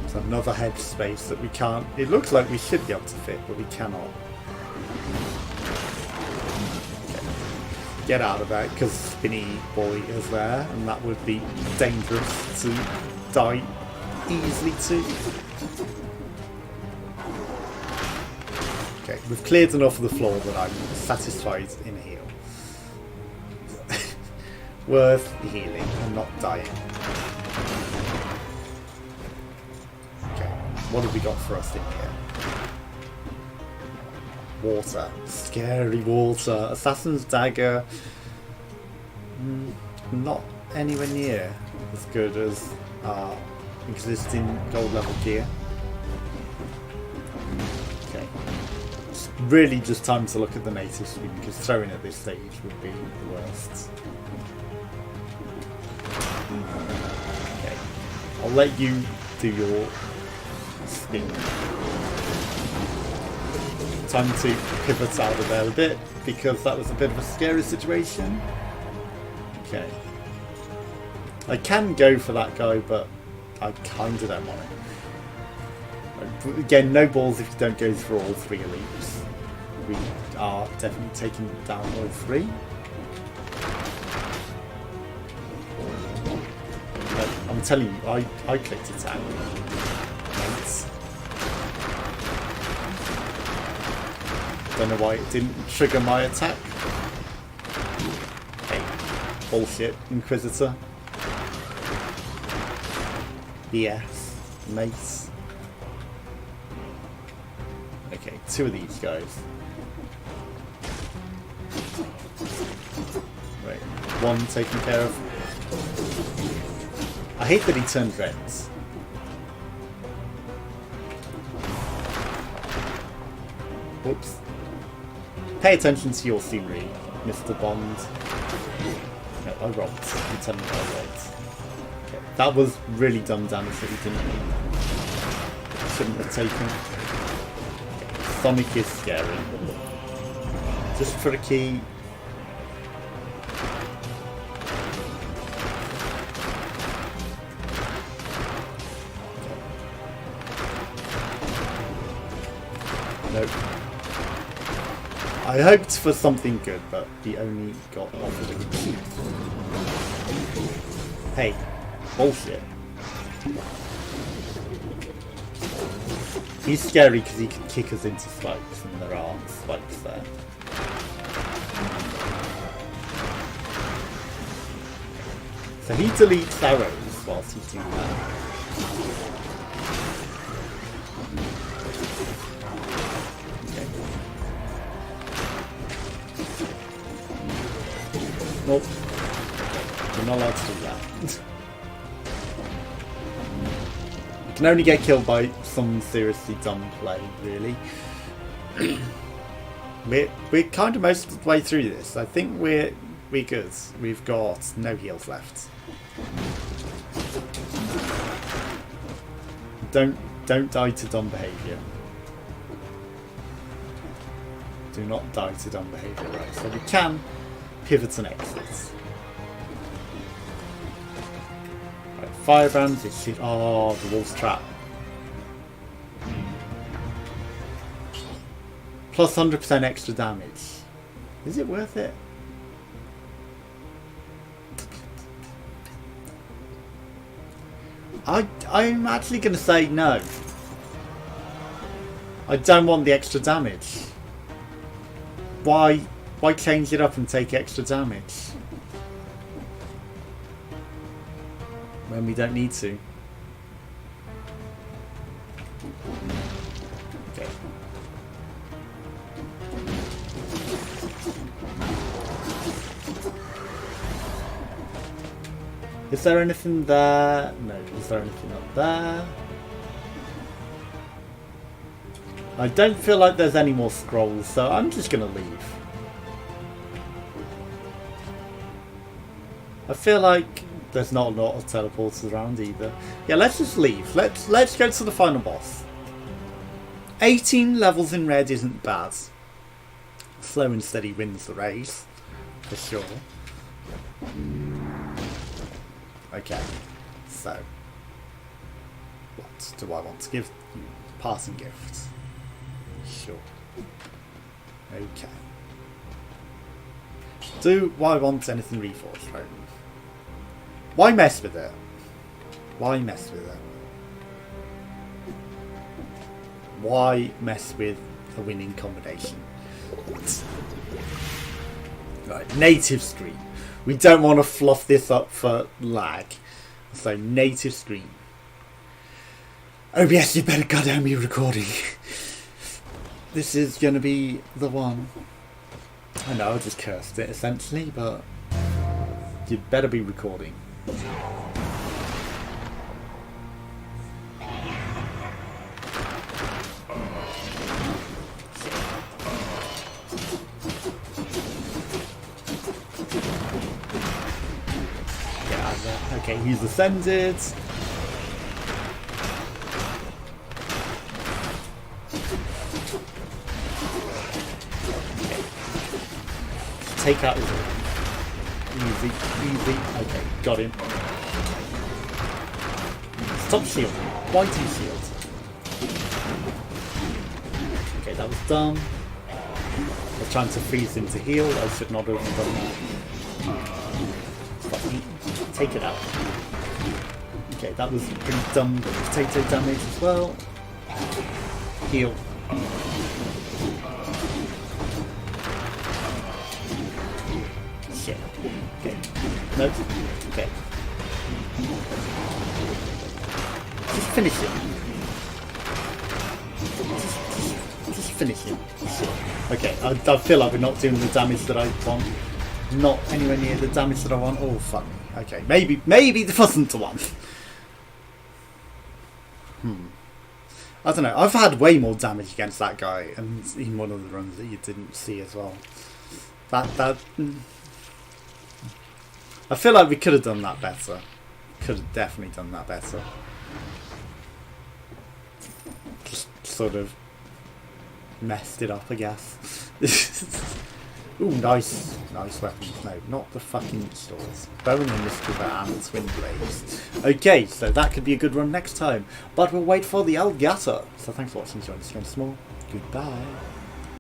It's another headspace that we can't... It looks like we should be able to fit, but we cannot. Okay. Get out of there, because Spinny Boy is there, and that would be dangerous to die easily too. Okay, we've cleared enough of the floor that I'm satisfied in a heal. Worth healing and not dying. Okay. What have we got for us in here? Water. Scary water. Assassin's Dagger. Not anywhere near as good as our existing gold level gear. Okay. It's really just time to look at the native screen, because throwing at this stage would be the worst. Okay. I'll let you do your spin. Time to pivot out of there a bit, because that was a bit of a scary situation. Okay. I can go for that guy, but I kind of don't want it. Again, no balls if you don't go for all three elites. We are definitely taking down all three. But I'm telling you, I clicked attack. Don't know why it didn't trigger my attack. Hey, bullshit, Inquisitor. BS, mace. Okay, two of these guys. Right, one taken care of. I hate that he turned reds. Whoops. Pay attention to your scenery, Mr. Bond. No, I rolled. I'm telling you I rolled. Okay. That was really dumb damage that he shouldn't have taken. Okay. Sonic is scary. Just for a key. Nope. I hoped for something good, but he only got offered a key. Hey, bullshit. He's scary because he can kick us into spikes, and there are spikes there. So he deletes arrows whilst he's doing that. Nope. You're not allowed to do that. You can only get killed by some seriously dumb play, really. we're kind of most of the way through this. I think we're good. We've got no heals left. Don't die to dumb behaviour. Do not die to dumb behaviour, right? So we can pivots and exits. Right, firebrands, it's shit. Oh, the wolf's trap. Plus 100% extra damage. Is it worth it? I'm actually going to say no. I don't want the extra damage. Why change it up and take extra damage when we don't need to? Okay. Is there anything there? No. Is there anything up there? I don't feel like there's any more scrolls, so I'm just going to leave. I feel like there's not a lot of teleporters around either. Yeah, let's just leave. Let's go to the final boss. 18 levels in red isn't bad. Slow and steady wins the race, for sure. Okay, so what do I want to give you? Passing gifts. Sure. Okay. Do I want anything reforged? Right? Why mess with it? Why mess with it? Why mess with a winning combination? Right, native screen. We don't want to fluff this up for lag. So native screen. OBS, you better goddamn be recording. This is gonna be the one. I know, I just cursed it essentially, but you better be recording. Okay, he's ascended. Okay. Take out his easy, easy. Okay, got him. Stop shield. Why do you shield? Okay, that was dumb. I was trying to freeze him to heal. I should not have done that. Take it out. Okay, that was pretty dumb potato damage as well. Heal. Shit. Okay. Nope. Okay. Just finish him. Just finish him. Shit. Okay, I feel like we're not doing the damage that I want. Not anywhere near the damage that I want. Oh, fuck me. Okay, maybe there wasn't the one. I don't know. I've had way more damage against that guy, and in one of the runs that you didn't see as well. That. I feel like we could have done that better. Could have definitely done that better. Just sort of messed it up, I guess. Ooh, nice weapons. No, not the fucking stores. Bone and Mystical and Twin Blades. Okay, so that could be a good run next time. But we'll wait for the Algata. So thanks for watching. Join the stream small. Goodbye.